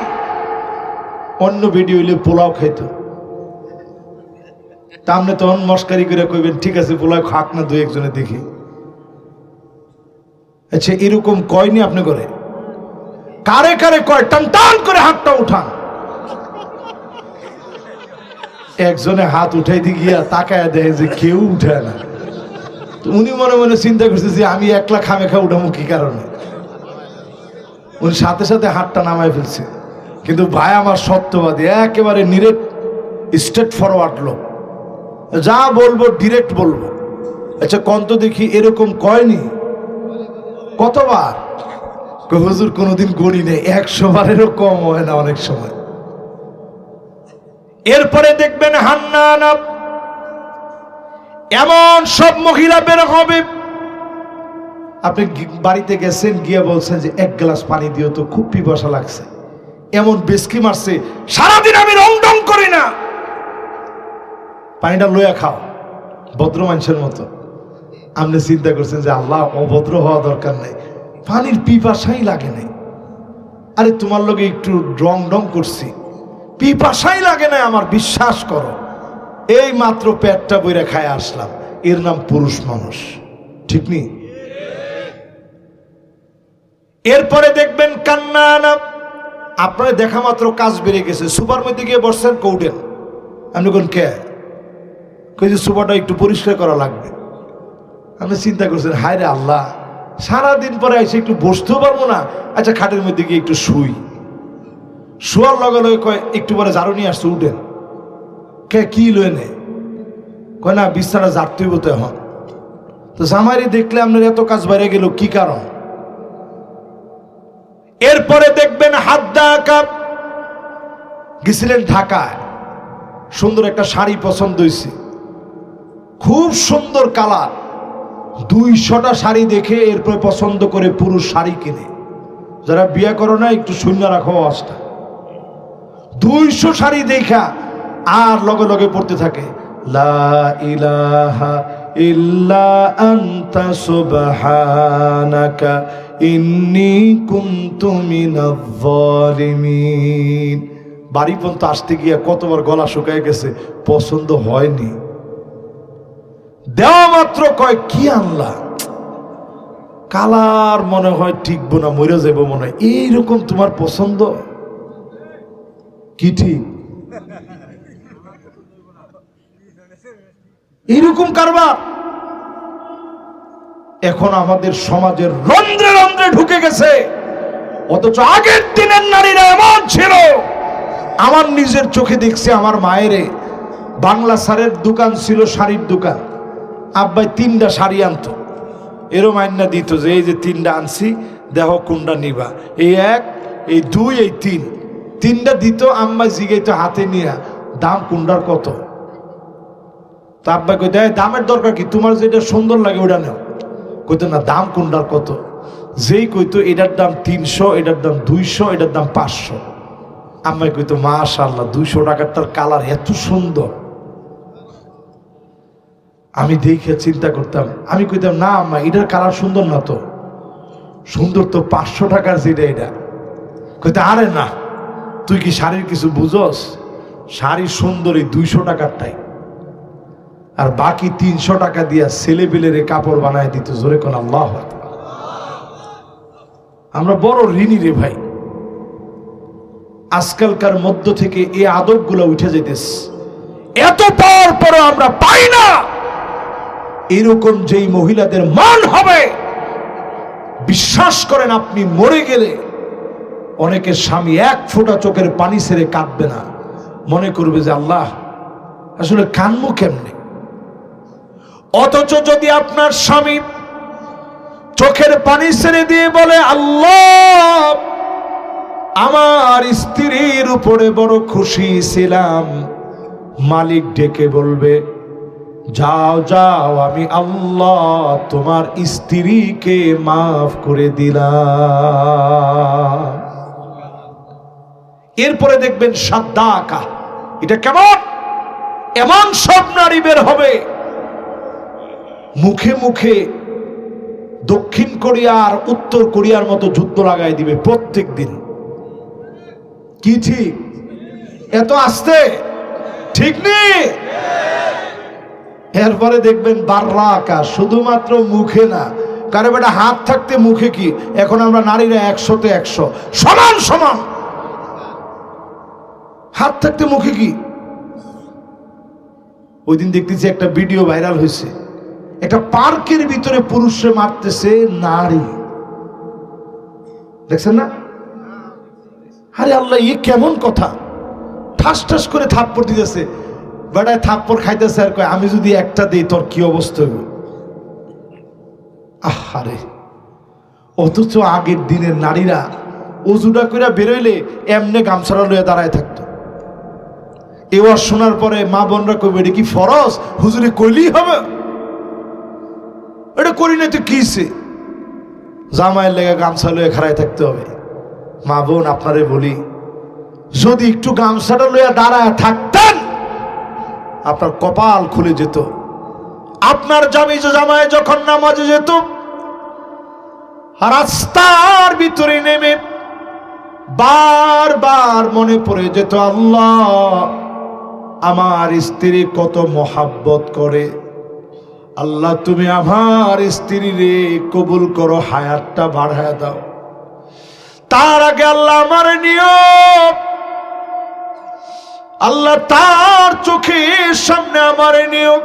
অন্য ভিডিও হইলে পোলাও খাইতো, তামনে তখন মস্কারি করে কইবেন ঠিক আছে পোলাও খাক না 2-1 জনে দেখি। আচ্ছা, এরকম কয়নি আপনি করে? কারে কারে কয়? টান টান করে হাতটা উঠান। একজনে হাত উঠাইতে গিয়া তাকায় দেখে যে কেউ উঠায় না। উনি মনে মনে চিন্তা করছে যে আমি একলা খামেখা উঠাবো কি কারণে। উনি সাথে সাথে হাতটা নামায় ফেলছে। কিন্তু ভাই আমার সত্যবাদী, একেবারে নিরেট স্ট্রেট ফরওয়ার্ড লোক, যা বলবো ডিরেক্ট বলবো। আচ্ছা কন্ত দেখি এরকম কয়নি? কতবার? হুজুর কোনোদিন গড়ি নেই, 100 বারেরও কম হয় না অনেক সময়। এরপরে দেখবেন হান্নানা, এমন সব মহিলা বের হবে, আপনি বাড়িতে গেছেন, গিয়ে বলছেন যে 1 গ্লাস পানি দিও তো, খুব পিপাসা লাগছে। এমন বেসকি মারছে, সারাদিন আমি রং ডং করি না, পানিটা লইয়া খাও, ভদ্র মানুষের মতো। আপনি চিন্তা করছেন যে আল্লাহ, অভদ্র হওয়া দরকার নেই, পানির পিপাসাই লাগে নাই। আরে তোমার লগে একটু রং ডং করছি, পিপাসাই লাগে না আমার, বিশ্বাস করো। এই মাত্র পেটটা বইরা খায় আসলাম, এর নাম পুরুষ মানুষ, ঠিক নেই? এরপরে দেখবেন কান্নানা, আপনার দেখা মাত্র কাজ বেড়ে গেছে, সুপার মধ্যে গিয়ে বসছেন, কৌটেন। আপনি কোন কে? কই যে সুপারটা একটু পরিষ্কার করা লাগবে। আপনি চিন্তা করছেন, হায় রে আল্লাহ, সারাদিন পরে এসে একটু বসতেও পারবো না। আচ্ছা খাটের মধ্যে গিয়ে একটু শুই। শোয়ার লগে লগে কয় একটু পরে ঝাড়ু নিয়ে আসছে, উঠেন। কে কি লয়ে নে? কয় না, বিছানা ঝাড়তেই হতে এখন। তো জামাইরে দেখলে আপনার এত কাজ বাইরে গেল, কি কারণ? এরপরে দেখবেন হাদ্দাকা, গেছিলেন ঢাকায়, সুন্দর একটা শাড়ি পছন্দ হয়েছে, খুব সুন্দর কালার, 200টা শাড়ি দেখে এরপরে পছন্দ করে পুরুষ শাড়ি কিনে। যারা বিয়ে করো না একটু শূন্য রাখো আওয়াজটা। 200 শাড়ি দেখা আর লগে লগে পড়তে থাকে, লা ইলাহা ইল্লা আনতা সুবহানাকা ইন্নী কুনতু মিনাজ জালিমিন। বাড়ি পর্যন্ত আসতে গিয়ে কতবার গলা শুকায় গেছে, পছন্দ হয়নি। দেওয়া মাত্র কয়, কি আনলা? কালার মনে হয় ঠিকবো না, মরে যাবো মনে হয়, এইরকম তোমার পছন্দ? কি ঠিক? এইরকম কারবার এখন আমাদের সমাজের রন্ধ্রে রন্ধ্রে ঢুকে গেছে। অথচ আগের দিনের নারীরা এমন ছিল, আমার নিজের চোখে দেখছি। আমার মায়েরে বাংলা সারের দোকান ছিল, শাড়ির দোকান, আব্বাই 3টা শাড়ি আনতো, এরম আইনা দিত যে এই যে 3টা আনছি, দেখো কোনটা নিবা, এই 1, এই 2, এই 3, 3টা দিত। আম্মা জিগাইতো হাতে নিয়ে, দাম কোনটার কত? তো আব্বা কইতে, দামের দরকার কি, তোমার যেটা সুন্দর লাগে ওটা নাও। কইতো না, দাম কোনটার কত? যেই কইতো এটার দাম 300, এটার দাম 200, এটার দাম 500। আম্মাই কইতো, মাশাআল্লাহ, 200 টাকারটার কালার এত সুন্দর। আমি দেখে চিন্তা করতাম, আমি কইতাম, না আম্মা, এটার কালার সুন্দর না তো, সুন্দর তো 500 টাকার যেটা, এটা। কইতে, আরে না, তুই কি শাড়ির কিছু বুঝস? শাড়ি সুন্দর এই 200 টাকারটাই, আর বাকি 300 টাকা দিয়া ছেলে পেলেরে কাপড় বানায় দিত। জোরে কোন আল্লাহু আকবার। আমরা বড় ঋণী রে ভাই। আজকালকার মধ্য থেকে এই আদবগুলো উঠে যেতেছে, এত পাওয়ার পরও আমরা পাই না। এরকম যেই মহিলাদের মান হবে, বিশ্বাস করেন আপনি মরে গেলে অনেকের স্বামী 1 ফোঁটা চোখের পানি ছেড়ে কাঁদবে না, মনে করবে যে আল্লাহ, আসলে কানবো কেমনে। অথচ যদি আপনার স্বামী চোখের পানি ছেড়ে দিয়ে বলে, আল্লাহ, আমার স্ত্রীর উপরে বড় খুশি ছিলাম, মালিক ডেকে বলবে, যাও যাও, আমি আল্লাহ তোমার স্ত্রীকে মাফ করে দিলাম। এরপরে দেখবেন সাদ্দাকা, এটা কেমন? এমন সব নারী বের হবে, মুখে মুখে দক্ষিণ কোরিয়া আর উত্তর কোরিয়ার মতো যুদ্ধ লাগাই দিবে প্রত্যেক দিন। কি ঠিক? এত আসতে ঠিক নেই। এরপরে দেখবেন বাররাকা, শুধুমাত্র মুখে না, কারো বেটা হাত থাকতে মুখে কি? এখন আমরা নারীরা 100-তে 100 সমান সমান, হাত থাকতে মুখে কি? ওই দিন দেখতেছি একটা ভিডিও ভাইরাল হয়েছে, একটা পার্কের ভিতরে পুরুষে মারতেছে নারী, দেখছেন না? আরে আল্লাহ, এ কেমন কথা? ঠাস ঠাস করে থাপ্পড় দিতেছে, বেটায় থাপ্পড় খাইতেছে আর কয় আমি যদি একটা দিই তোর কি অবস্থা হবে? আহারে, অথচ আগের দিনের নারীরা অজুটা করে বেরোইলে এমনে গামছাড়া লইয়া দাঁড়ায় থাকতো। এবার শোনার পরে মা বোনরা কইবে এটা কি ফরজ? হুজুরে কইলেই হবে, এটা করি না তো কিছে? জামাইয়ের লেগে গামছা লইয়া খাড়ায় থাকতে হবে। মা বোন আপনারে বলি, যদি একটু গামছাটা লইয়া দাঁড়ায় থাকতেন আপনার কপাল খুলে যেত। আপনার জামাই যখন নামাজে যেত, রাস্তার ভিতরে নেমে বারবার মনে পড়ে যেত, আল্লাহ আমার স্ত্রী কত মহাব্বত করে, আল্লাহ তুমি আমার স্ত্রীরে কবুল করো, হায়াতটা বাড়ায় দাও। তার আগে আল্লাহ আমার নিয়ম, আল্লাহ তার চোখের সামনে আমার নিয়ম,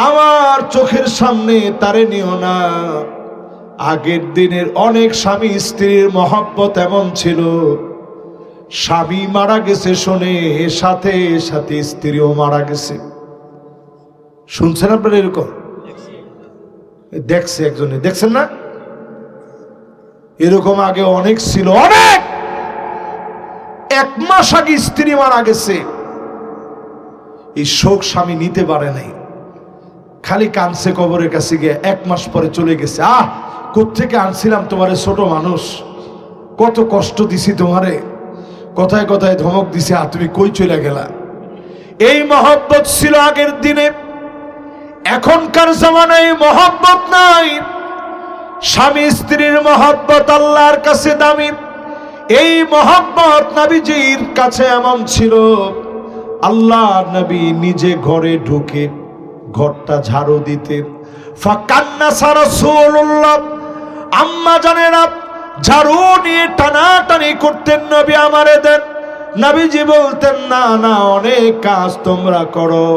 আমার চোখের সামনে তারে নিও না। আগের দিনের অনেক স্বামী স্ত্রীর মহব্বত এমন ছিল, স্বামী মারা গেছে শুনে সাথে সাথে স্ত্রীও মারা গেছে। শুনছেন আপনারা? এরকম দেখছে একজনে, দেখছেন না? এরকম আগে অনেক ছিল, অনেক। 1 মাস আগে স্ত্রী মারা গেছে, এই শোক স্বামী নিতে পারে নাই, খালি কানছে কবরের কাছে গিয়ে। 1 মাস পরে চলে গেছে। কোত্থেকে আনছিলাম তোমারে, ছোট মানুষ, কত কষ্ট দিছি তোমারে, কথায় কথায় ধমক দিছি, তুমি কই চলে গেলা? এই মহব্বত ছিল আগের দিনে। এখনকার জামানায় মহব্বত নাই। স্বামী স্ত্রীর মহব্বত আল্লাহর কাছে দামি। এই মহব্বত নবীজির কাছে এমন ছিল, আল্লাহ নবী নিজে ঘরে ঢুকে ঘরটা ঝাড়ু দিতেন। ফাকান্না রাসূলুল্লাহ, আম্মা জানেরা ঝাড়ু নিয়ে টানাটানি করতেন, নবী আমারে দেন। নবীজি বলতেন, না না, অনেক কাজ তোমরা করো,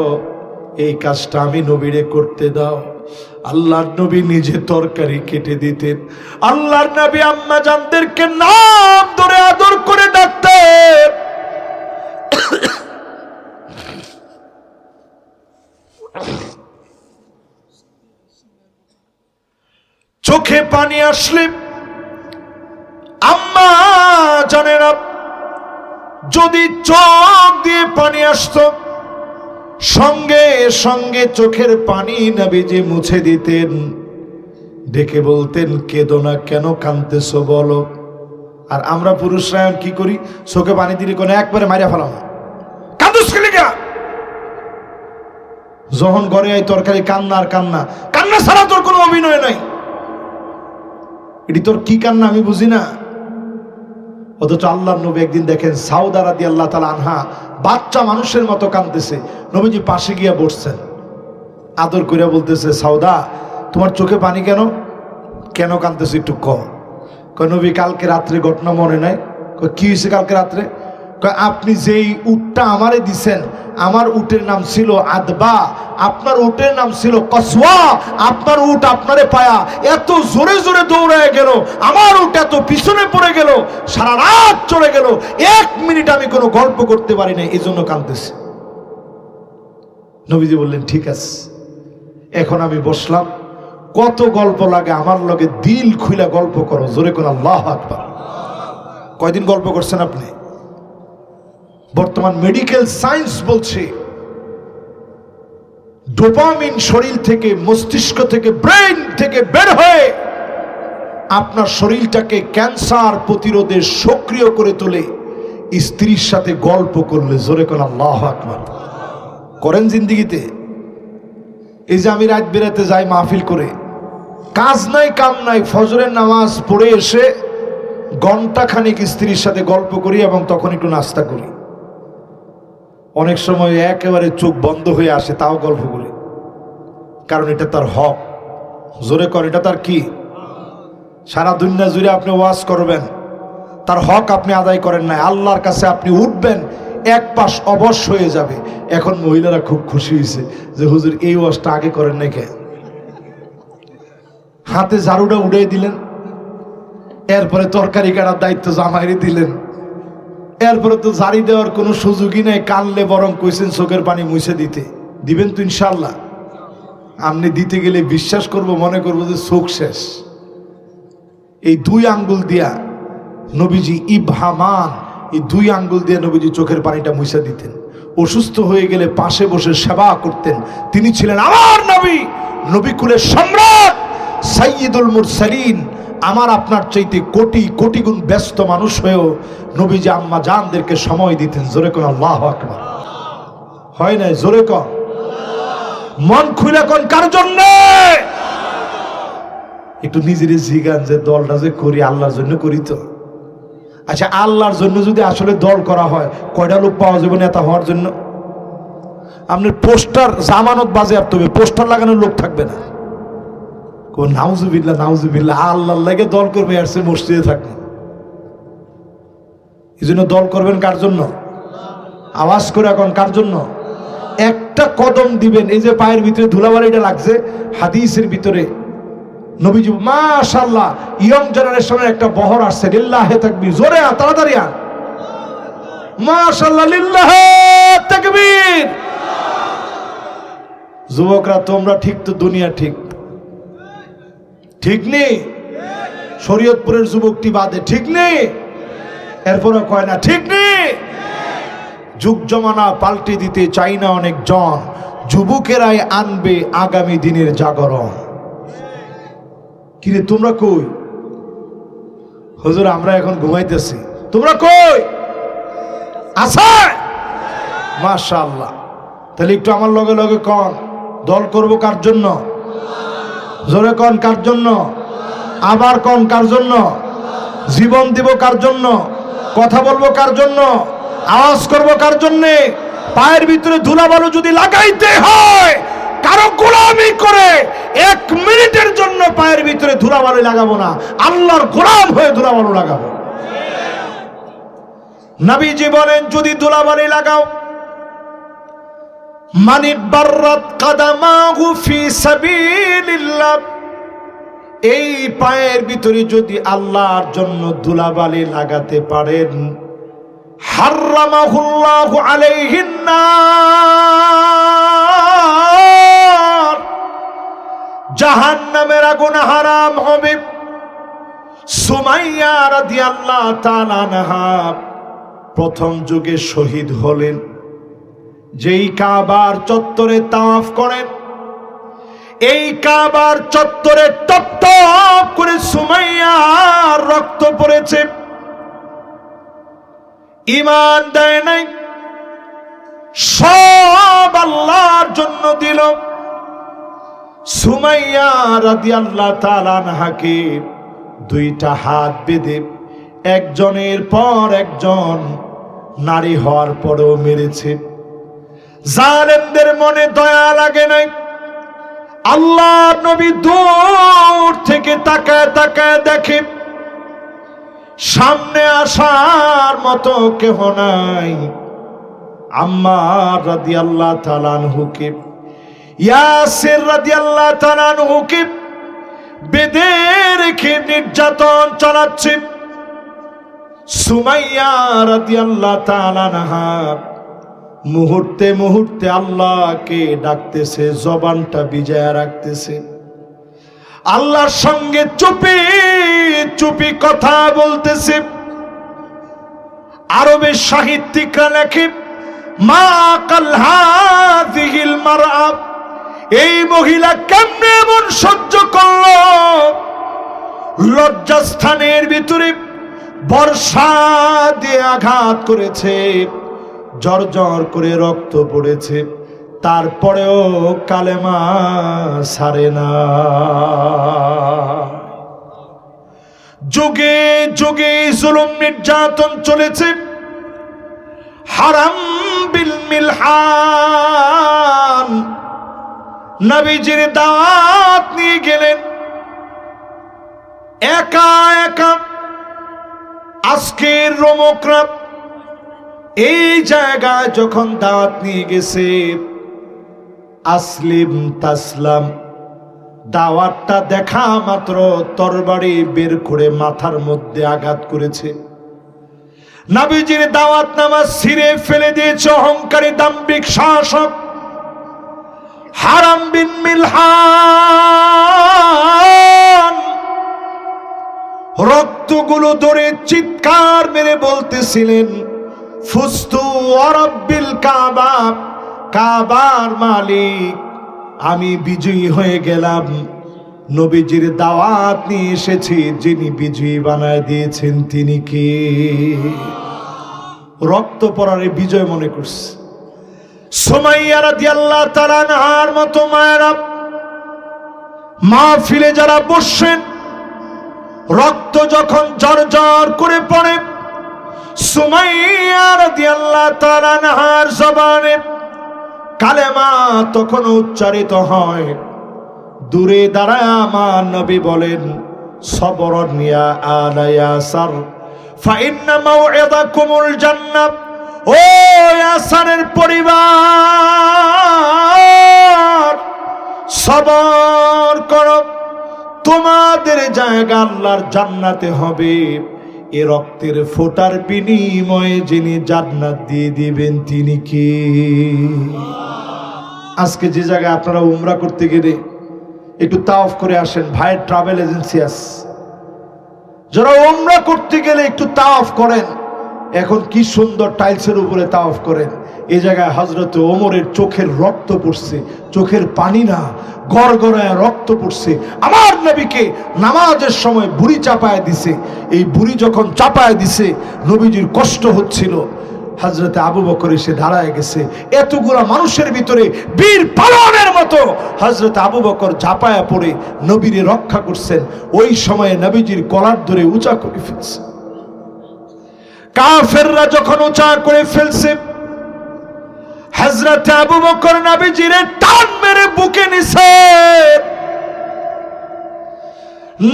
এই কাজটা আমি নবীরে করতে দাও। আল্লাহর নবী নিজে তরকারি কেটে দিতেন। আল্লাহর নবী আম্মা জানদেরকে নাম ধরে আদর করে ডাকতেন। চোখে পানি আসলে আম্মা জানেরা, যদি চোখ দিয়ে পানি আসতো, সঙ্গে সঙ্গে চোখের পানি নবীজি মুছে দিতেন। ডেকে বলতেন, কেঁদো না, কেন কাঁদতেছো বলো। আর আমরা পুরুষরা কি করি? চোখে পানি দিলে কোন একবারে মারিয়া ফেলাম, কাঁদুস খেলে গা। যখন ঘরে এই তরকারি, কান্না আর কান্না, কান্না ছাড়া তোর কোনো অভিনয় নাই। এটি তোর কি কান্না আমি বুঝি না। অথচ আল্লাহর নবী একদিন দেখেন সাউদা রাদিয়াল্লাহু তাআলা আনহা বাচ্চা মানুষের মতো কাঁদতেছে। নবীজি পাশে গিয়া বসছেন, আদর করে বলতেছে, সাউদা তোমার চোখে পানি কেন? কেন কাঁদতেছে একটু কম। কয় নবী, কালকে রাত্রে ঘটনা মনে নাই? কয় কি হয়েছে কালকে রাত্রে? কয় আপনি যেই উটটা আমারে দিছেন, আমার উটের নাম ছিল আদবা, আপনার উটের নাম ছিল কসওয়া। আপনার উট আপনারে পায়া এত জোরে জোরে দৌড়ায় গেল, আমার উট এত পিছনে পড়ে গেল, সারা রাত চলে গেল, 1 মিনিট আমি কোনো গল্প করতে পারি না, এই জন্য কাঁদতেছি। নবীজি বললেন, ঠিক আছে, এখন আমি বসলাম, কত গল্প লাগে আমার লগে দিল খুইলা গল্প করো। জোরে কোন আল্লাহু আকবার। কয়দিন গল্প করছেন আপনি? বর্তমান মেডিকেল সায়েন্স বলছে ডোপামিন শরীর থেকে, মস্তিষ্ক থেকে, ব্রেন থেকে বের হয়ে আপনার শরীরটাকে ক্যান্সার প্রতিরোধে সক্রিয় করে তোলে স্ত্রীর সাথে গল্প করলে। জোরে কোন আল্লাহু আকবার। করেন জিন্দেগিতে? এই যে আমি রাত বেরাতে যাই মাহফিল করে, কাজ নাই কাম নাই, ফজরের নামাজ পড়ে এসে ঘন্টাখানিক স্ত্রীর সাথে গল্প করি এবং তখন একটু নাস্তা করি। অনেক সময় একেবারে চোখ বন্ধ হয়ে আসে, তাও গল্প করি, কারণ এটা তার হক। জোরে কর, এটা তার কি? সারা দুনিয়া জুড়ে আপনি ওয়াজ করবেন, তার হক আপনি আদায় করেন নাই, আল্লাহর কাছে আপনি উঠবেন, এক পাশ অবশ্য হয়ে যাবে। এখন মহিলারা খুব খুশি হয়েছে যে হুজুর এই ওয়াজটা আগে করেন নাই কেন? হাতে ঝাড়ুটা উড়িয়ে দিলেন, এরপরে তরকারি কাটার দায়িত্ব জামাইরে দিলেন, এরপরে তো ঝাড়ি দেওয়ার কোনো সুযোগই নেই, কানলে বরং কইছেন চোখের পানি মুছে দিতে। দিবেন তো ইনশাল্লাহ? আপনি দিতে গেলে বিশ্বাস করব, মনে করবো যে চোখ শেষ। এই দুই আঙ্গুল দিয়া নবীজি ইবহামান, এই দুই আঙ্গুল দিয়ে নবীজি চোখের পানিটা মুছে দিতেন। অসুস্থ হয়ে গেলে পাশে বসে সেবা করতেন। তিনি ছিলেন আমার নবী, নবী কুলের সম্রাট, সাইয়্যিদুল মুরসালিন। আমার আপনার চাইতে কোটি কোটি গুণ ব্যস্ত মানুষ হয়েও নবীজি আম্মা জানদেরকে সময় দিতেন। জোরে কোন আল্লাহু আকবার। হয় নাই? জোরে কোন, মন খুলে কোন, কার জন্য? একটু নিজের জিগান যে দলটা যে করি আল্লাহর জন্য করি তো। আচ্ছা, আল্লাহর জন্য যদি আসলে দল করা হয়, কয়টা লোক পাওয়া যাবে নেতা হওয়ার জন্য? আপনার পোস্টার জামানত বাজেয়াপ্ত হবে, পোস্টার লাগানোর লোক থাকবে না। নাউজুবিল্লাহ নাউজুবিল্লাহ, আল্লাহর লাগে দল করবে, আর সে মসজিদে থাকবে। এই জন্য দল করবেন কার জন্য? আওয়াজ করে এখন, কার জন্য? একটা কদম দিবেন, এই যে পায়ের ভিতরে ধুলাবালিটা লাগছে, হাদিসের ভিতরে নবীজি মাশাআল্লাহ ইয়ং জেনারেশনের একটা বহর আসছে, লিল্লাহে তাকবীর, জোরে তাড়াতাড়ি আন, মাশাআল্লাহ লিল্লাহে তাকবীর। যুবকরা তোমরা ঠিক তো, দুনিয়া ঠিক, ঠিক নেই? শরীয়তপুরের যুবকটি বাদে ঠিক নেই, এরপরে কয় না ঠিক নেই। যুগ জমানা পাল্টে দিতে চাই না অনেক জন, যুবকেরাই আনবে আগামী দিনের জাগরণ। কিরে তোমরা কই? হুজুর আমরা এখন ঘুমাইতেছি, তোমরা কই? আছে? মাশাআল্লাহ। তাহলে একটু আমার লগে লগে কন, দল করব কার জন্য? জোরে কন, কার জন্য? আবার কন, কার জন্য? জীবন দিব কার জন্য? কথা বলবো কার জন্য? আওয়াজ করব কার জন্য? পায়ের ভিতরে ধুলাবালু যদি লাগাইতে হয়, কারো গোলামি করে এক মিনিটের জন্য পায়ের ভিতরে ধুলাবালু লাগাবো না, আল্লাহর গোলাম হয়ে ধুলাবালু লাগাবো। নবীজি বলেন, যদি ধুলাবালু লাগাও, মানিত বাররাত কাদামাহু ফি সাবিলিল্লাহ, এই পায়ের ভিতরে যদি আল্লাহর জন্য ধুলাবালি লাগাতে পারেন, হারামাহুল্লাহু আলাইহিন নার, জাহান্নামের আগুন হারাম হবে। সুমাইয়া রাদিয়াল্লাহু তাআলা আনহা প্রথম যুগে শহীদ হলেন। যেই কাবার চত্বরে তাওয়াফ করেন, এই কাবার চত্বরে টপ টপ করে সুমাইয়ার রক্ত পড়েছে। ঈমান দেয় নাই, সব আল্লাহর জন্য দিল। সুমাইয়া রাদিয়াল্লাহু তাআলা আনহাকে দুইটা হাত বেঁধে একজনের পর একজন নারী হওয়ার পরেও মেরেছে। জালেমদের মনে দয়া লাগে নাই। আল্লাহ নবী দূর থেকে তাকায় তাকায় দেখে, সামনে আসার মতো কেহ নাই। আম্মার রাদিয়াল্লাহু তাআলা আনহুকে, ইয়াসির রাদিয়াল্লাহু তাআলা আনহুকে বেঁধে রেখে নির্যাতন চালাচ্ছে। সুমাইয়া রাদিয়াল্লাহু তাআলা আনহা মুহূর্তে মুহূর্তে আল্লাহকে ডাকতেছে, জবানটা বিজায়া রাখতেছে, আল্লাহর সঙ্গে চুপি চুপি কথা বলতেছে। আরবের সাহিত্যিকরা লেখে, মা কাল হাযিহিল মারআ, এই মহিলা কেমনে এমন সহ্য করলো? লজ্জাস্থানের ভিতরে বর্ষা দিয়ে আঘাত করেছে, জর্জর করে রক্ত পড়েছে, তারপরেও কালেমা ছাড়ে না। যুগে যুগে জুলুম নির্যাতন চলেছে। হারাম বিল মিলহান, নবীজির দাওয়াত নিয়ে গেলেন একা একা। আজকের রোমকরা এই জায়গায় যখন দাওয়াত নিয়ে গেছে, আসলিম তাসলাম দাওয়াতটা দেখা মাত্র তরবারি বের করে মাথার মধ্যে আঘাত করেছে। নবীজির দাওয়াত নামা ছিঁড়ে ফেলে দিয়েছে অহংকারী দাম্ভিক শাসক হারাম বিন মিলহান। রক্তগুলো ধরে চিৎকার মেরে বলতেছিলেন, ফুস্তু ওয়ারাব্বিল কাবা, কাবার মালিক আমি বিজয়ী হয়ে গেলাম। নবীজির দাওয়াত নিয়ে এসেছি, যিনি বিজয়ী বানায় দিয়েছেন তিনি কে? রক্ত পরারে বিজয় মনে করছে। সুমাইয়া রাদিয়াল্লাহু তাআলা আনহার মতো মায়েরা মাহফিলে যারা বসেন, রক্ত যখন ঝরঝর করে পড়ে, সুমাইয়া রাদিয়াল্লাহু তাআলা আনহার জবানে কালেমা তখন উচ্চারিত হয়। দূরে দাঁড়ায় আমার নবী বলেন, সবরন ইয়া আলা ইয়াসার ফাইন্না মাউইদাকুমুল জান্নাহ। ও ইয়াসারের পরিবার, সবর করো, তোমাদের জায়গা আল্লাহর জান্নাতে হবে। এ রক্তের ফোঁটার বিনিময়ে যিনি জান্নাত দিয়ে দিবেন তিনি কে? আজকে যে জায়গায় আপনারা উমরা করতে গেলে একটু তাওয়াফ করে আসেন, ভাইয়ের ট্রাভেল এজেন্সি আছে, যারা উমরা করতে গেলে একটু তাওয়াফ করেন। এখন কি সুন্দর টাইলসের উপরে তাওয়াফ করেন। এই জায়গায় হযরত ওমরের চোখের রক্ত পড়ছে, চোখের পানি না, গড়গড়ায় রক্ত পড়ছে। আমার নবীকে নামাজের সময় বুড়ি চাপায় দিছে। এই বুড়ি যখন চাপায় দিছে, নবীজির কষ্ট হচ্ছিল। হযরতে আবু বকর এসে দাঁড়ায় গেছে। এতগুলা মানুষের ভিতরে বীর পালনের মতো হযরতে আবু বকর ঝাঁপায়া পড়ে নবীরে রক্ষা করছেন। ওই সময়ে নবীজির কলার ধরে উঁচা করে ফেলছে। কাফেররা যখন উঁচা করে ফেলছে, হযরতে আবু বকর নবীজিরে টান মেরে বুকে নিছে।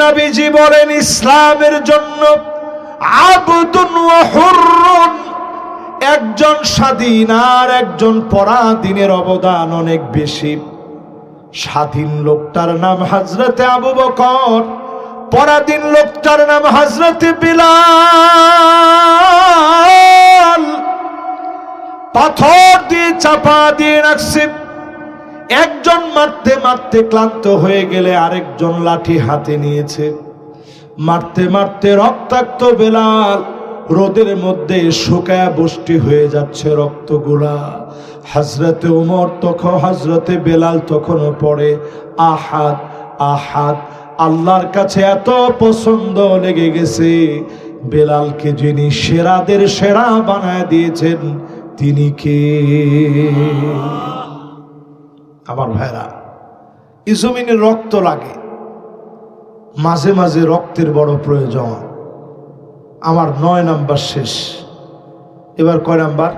নবীজি বলেন, ইসলামের জন্য আবদুন ওয়া হুররুন, একজন স্বাধীন আর একজন পরাধীনের অবদান অনেক বেশি। স্বাধীন লোকটার নাম হযরতে আবু বকর, পরাধীন লোকটার নাম হযরতে বিলাল। পাথর দিয়ে চাপা দিয়ে রাখছে। একজন মারতে মারতে ক্লান্ত হয়ে গেলে আরেকজন লাঠি হাতে নিয়েছে। মারতে মারতে রক্তাক্ত বেলাল রোদের মধ্যে শুকায় বষ্টি হয়ে যাচ্ছে রক্তগুলা। হযরতে ওমর তখন, হযরতে বেলাল তখনও পড়ে আহাদ আহাদ। আল্লাহর কাছে এত পছন্দ লেগে গেছে, বেলালকে যিনি সেরাদের সেরা বানায় দিয়েছেন তিনি কে? আমার ভাইরা, এই জমিনে রক্ত লাগে, মাঝে মাঝে রক্তের বড় প্রয়োজন। আমার 9 নাম্বার শেষ, এবার কয় নাম্বার?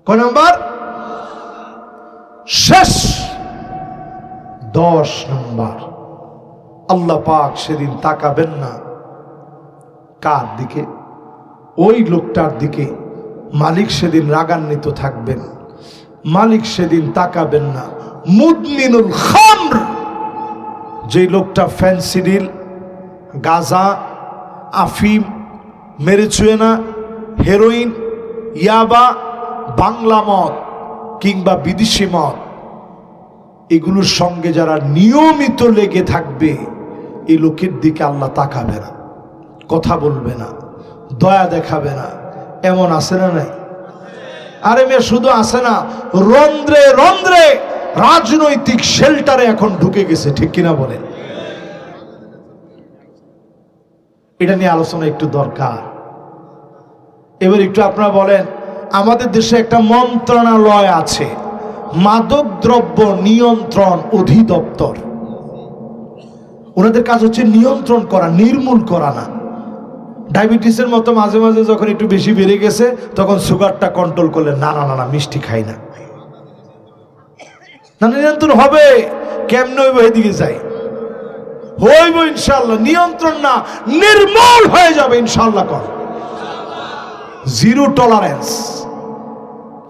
কয় নাম্বার শেষ? 10 নাম্বার। আল্লাহ পাক সেদিন তাকাবেন না কার দিকে? ওই লোকটার দিকে। মালিক সেদিন রাগান্বিত থাকবেন। মালিক সেদিন তাকাবেন না মুদমিনুল খামর, যে লোকটা ফেন্সিডিল, গাঁজা, আফিম, মেরিজুয়ানা, হেরোইন, ইয়াবা, বাংলা মদ কিংবা বিদেশি মদ, এগুলোর সঙ্গে যারা নিয়মিত লেগে থাকবে, এই লোকের দিকে আল্লাহ তাকাবে না, কথা বলবে না, দয়া দেখাবে না। এমন আছে না নাই? আরে মেয়ে, শুধু আছে না, রন্ধ্রে রন্ধ্রে রাজনৈতিক শেল্টারে এখন ঢুকে গেছে, ঠিক কিনা বলেন? এটা নিয়ে আলোচনা একটু দরকার। এবার একটু আপনারা বলেন, আমাদের দেশে একটা মন্ত্রণালয় আছে, মাদক দ্রব্য নিয়ন্ত্রণ অধিদপ্তর। ওনাদের কাজ হচ্ছে নিয়ন্ত্রণ করা, নির্মূল করা না। ডায়াবেটিসের মতো মাঝে মাঝে যখন একটু বেশি বেড়ে গেছে, তখন সুগারটা কন্ট্রোল করলে, না না না না, মিষ্টি খাই না। না নিয়ন্ত্রণ হবে কেমনে হইব এদিকে যাই হইব ইনশাআল্লাহ নিয়ন্ত্রণ না নির্মূল হয়ে যাবে ইনশাআল্লাহ কর জিরো টলারেন্স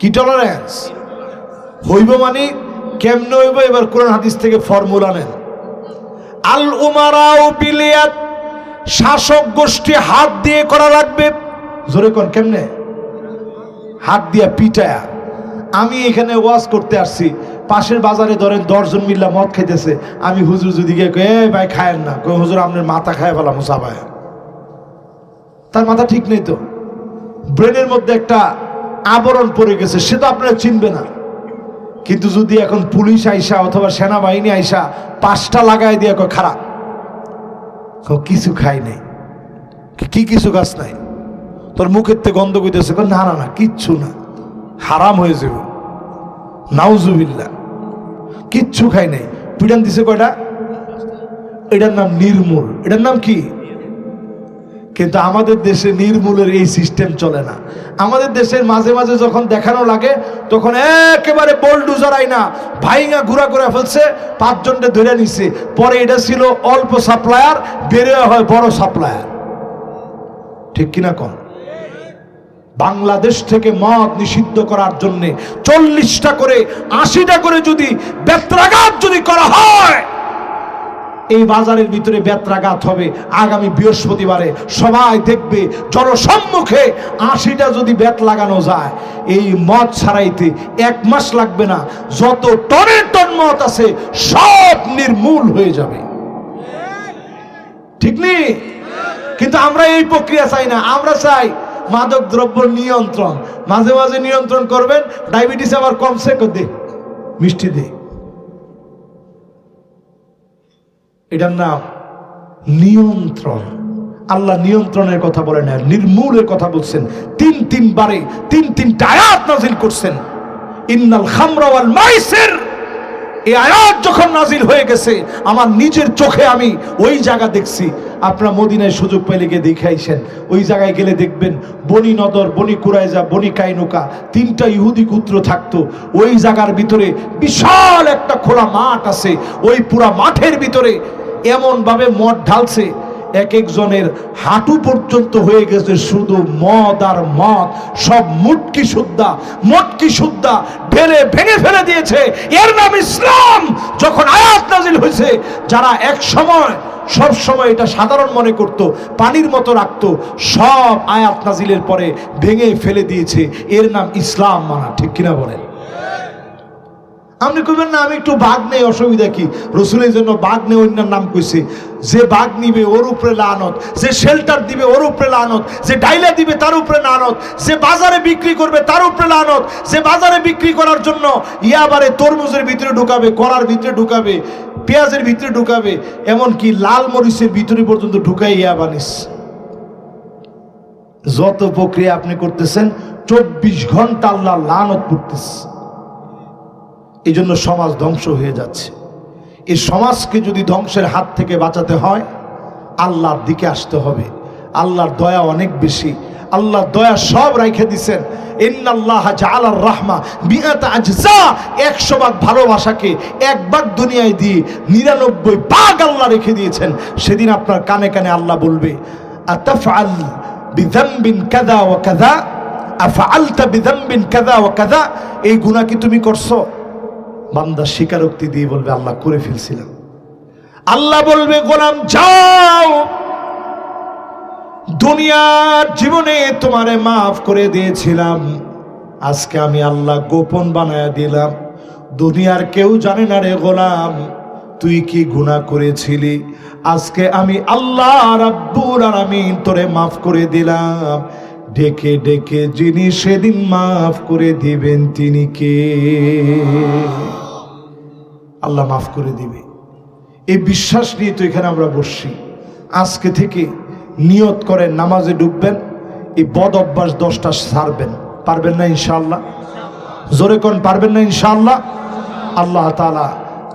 কি টলারেন্স হইব মানে কেমনে হইব এবার কোরআন হাদিস থেকে ফর্মুলা নেন আল উমারাউ বিলিয়াত শাসক গোষ্ঠী হাত দিয়ে করা লাগবে জোরে কোন কেমনে হাত দিয়া পিটায়া আমি এখানে ওয়াজ করতে আসছি পাশের বাজারে ধরেন 10 জন মিল্লা মদ খাইতেছে আমি হুজুর যদি গিয়ে ভাই খায়েন না হুজুর আপনার মাথা খায় ফেলাম চাবায় তার মাথা ঠিক নেই তো ব্রেনের মধ্যে একটা আবরণ পড়ে গেছে সে তো আপনারা চিনবে না কিন্তু যদি এখন পুলিশ আইসা অথবা সেনাবাহিনী আইসা 5টা লাগাই দিয়ে খারাপ কিছু খাই নাই কি কিছু গাছ নাই তোর মুখের থেকে গন্ধ কইতেছে না না না কিচ্ছু না হারাম হয়ে যাবে নাউজুবিল্লাহ কিচ্ছু খাই নাই পিটান দিছে কয়টা এটার নাম নির্মূল এটার নাম কি কিন্তু আমাদের দেশে নির্মূলের এই সিস্টেম চলে না আমাদের দেশের মাঝে মাঝে যখন দেখানো লাগে তখন একেবারে বোলডুজার আইনা ভাইঙ্গা ঘুরা করে ফেলছে 5 জনকে ধরে নিছে পরে এটা ছিল অল্প সাপ্লায়ার বেড়ে হয় বড় সাপ্লায়ার ঠিক কিনা কম বাংলাদেশ থেকে মদ নিষিদ্ধ করার জন্য 40টা করে 80টা করে যদি বেত্রাঘাত যদি করা হয় এই বাজারের ভিতরে বেত্রাঘাত হবে আগামী বৃহস্পতিবারে সবাই দেখবে জনসম্মুখে 80টা যদি বেত লাগানো যায় এই মদ ছাড়াইতে 1 মাস লাগবে না যত টনের টন মদ আছে সব নির্মূল হয়ে যাবে ঠিক নেই কিন্তু আমরা এই প্রক্রিয়া চাই না আমরা চাই মাদক দ্রব্য নিয়ন্ত্রণ মাঝে মাঝে নিয়ন্ত্রণ করবেন ডায়াবেটিস আবার কমছে দে মিষ্টি দে এটার নাম নিয়ন্ত্রণ আল্লাহ নিয়ন্ত্রণের কথা বলেন না নির্মূলের কথা বলছেন 3 বারে 3টা আয়াত নাজিল করছেন ইন্নাল খামরা ওয়াল মাইসির এই আয়াত যখন নাজিল হয়ে গেছে আমার নিজের চোখে আমি ওই জায়গা দেখছি আপনারা মদিনায় সুযোগ পেলে গিয়ে দেখে আইছেন ওই জায়গায় গেলে দেখবেন বনি নদর বনি কুরাইজা বনি কাইনুকা 3টা ইহুদি গোত্র থাকতো ওই জায়গার ভিতরে বিশাল একটা খোলা মাঠ আছে ওই পুরা মাঠের ভিতরে এমন ভাবে মদ ঢালছে এক একজনের হাঁটু পর্যন্ত হয়ে গেছে শুধু মদ আর মদ সব মটকি সুদ্ধা ঢেলে ভেঙে ফেলে দিয়েছে এর নাম ইসলাম যখন আয়াত নাজিল হয়েছে যারা এক সময় সব সময় এটা সাধারণ মনে করত পানির মতো রাখতো সব আয়াত নাজিলের পরে ভেঙে ফেলে দিয়েছে এর নাম ইসলাম মানা ঠিক কিনা বলেন আপনি কইবেন না আমি একটু বাঘ নেই অসুবিধা কি রসুলের জন্য বাঘ নেই অন্যার নাম কইছে যে বাঘ নিবে ওর উপরে লানত যে শেল্টার দিবে ওর উপরে লানত যে ডাইলা দিবে তার উপরে লানত যে বাজারে বিক্রি করবে তার উপরে লানত যে বাজারে বিক্রি করার জন্য ইয়াবারে তরমুজের ভিতরে ঢুকাবে কলার ভিতরে ঢুকাবে পেঁয়াজের ভিতরে ঢুকাবে এমনকি লাল মরিচের ভিতরে পর্যন্ত ঢুকাই ইয়াবানিস যত প্রক্রিয়া আপনি করতেছেন 24 ঘন্টা আল্লাহ লানত করতেছে এই জন্য সমাজ ধ্বংস হয়ে যাচ্ছে এই সমাজকে যদি ধ্বংসের হাত থেকে বাঁচাতে হয় আল্লাহর দিকে আসতে হবে আল্লাহর দয়া অনেক বেশি আল্লাহর দয়া সব রাইখে দিয়েছেন ইন্নাল্লাহা জাআলার রাহমা বিআতা আজজা 100 ভাগ ভালোবাসাকে 1 ভাগ দুনিয়ায় দিয়ে 99 ভাগ আল্লাহ রেখে দিয়েছেন সেদিন আপনার কানে কানে আল্লাহ বলবে আতাফআল বিযামবিন কাযা ওয়া কাযা আফআলতা বিযামবিন কাযা ওয়া কাযা এই গুনাহ কি তুমি করছো বান্দা স্বীকারোক্তি দিয়ে বলবে আল্লাহ করে ফেলছিলাম আল্লাহ বলবে গোলাম যাও দুনিয়ার জীবনে তোমারে মাফ করে দিয়েছিলাম আজকে আমি আল্লাহ গোপন বানায়া দিলাম দুনিয়ার কেউ জানে না রে গোলাম তুই কি গুনাহ করেছিলি আজকে আমি আল্লাহ রাব্বুল আলামিন তোরে মাফ করে দিলাম ডেকে ডেকে যিনি সেদিন মাফ করে দিবেন তিনি কে আল্লাহ মাফ করে দিবে এই বিশ্বাস নিয়ে তো এখানে আমরা বসছি আজকে থেকে নিয়ত করে নামাজে ঢুকবেন এই বদ অভ্যাস 10টা ছাড়বেন পারবেন না ইনশাআল্লাহ জোরে কোন পারবেন না ইনশাআল্লাহ আল্লাহ তাআলা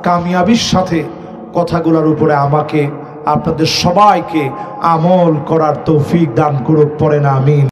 কামিয়াবির সাথে কথাগুলোর উপরে আমাকে আপনাদের সবাইকে আমল করার তৌফিক দান করুক পড়েন আমিন।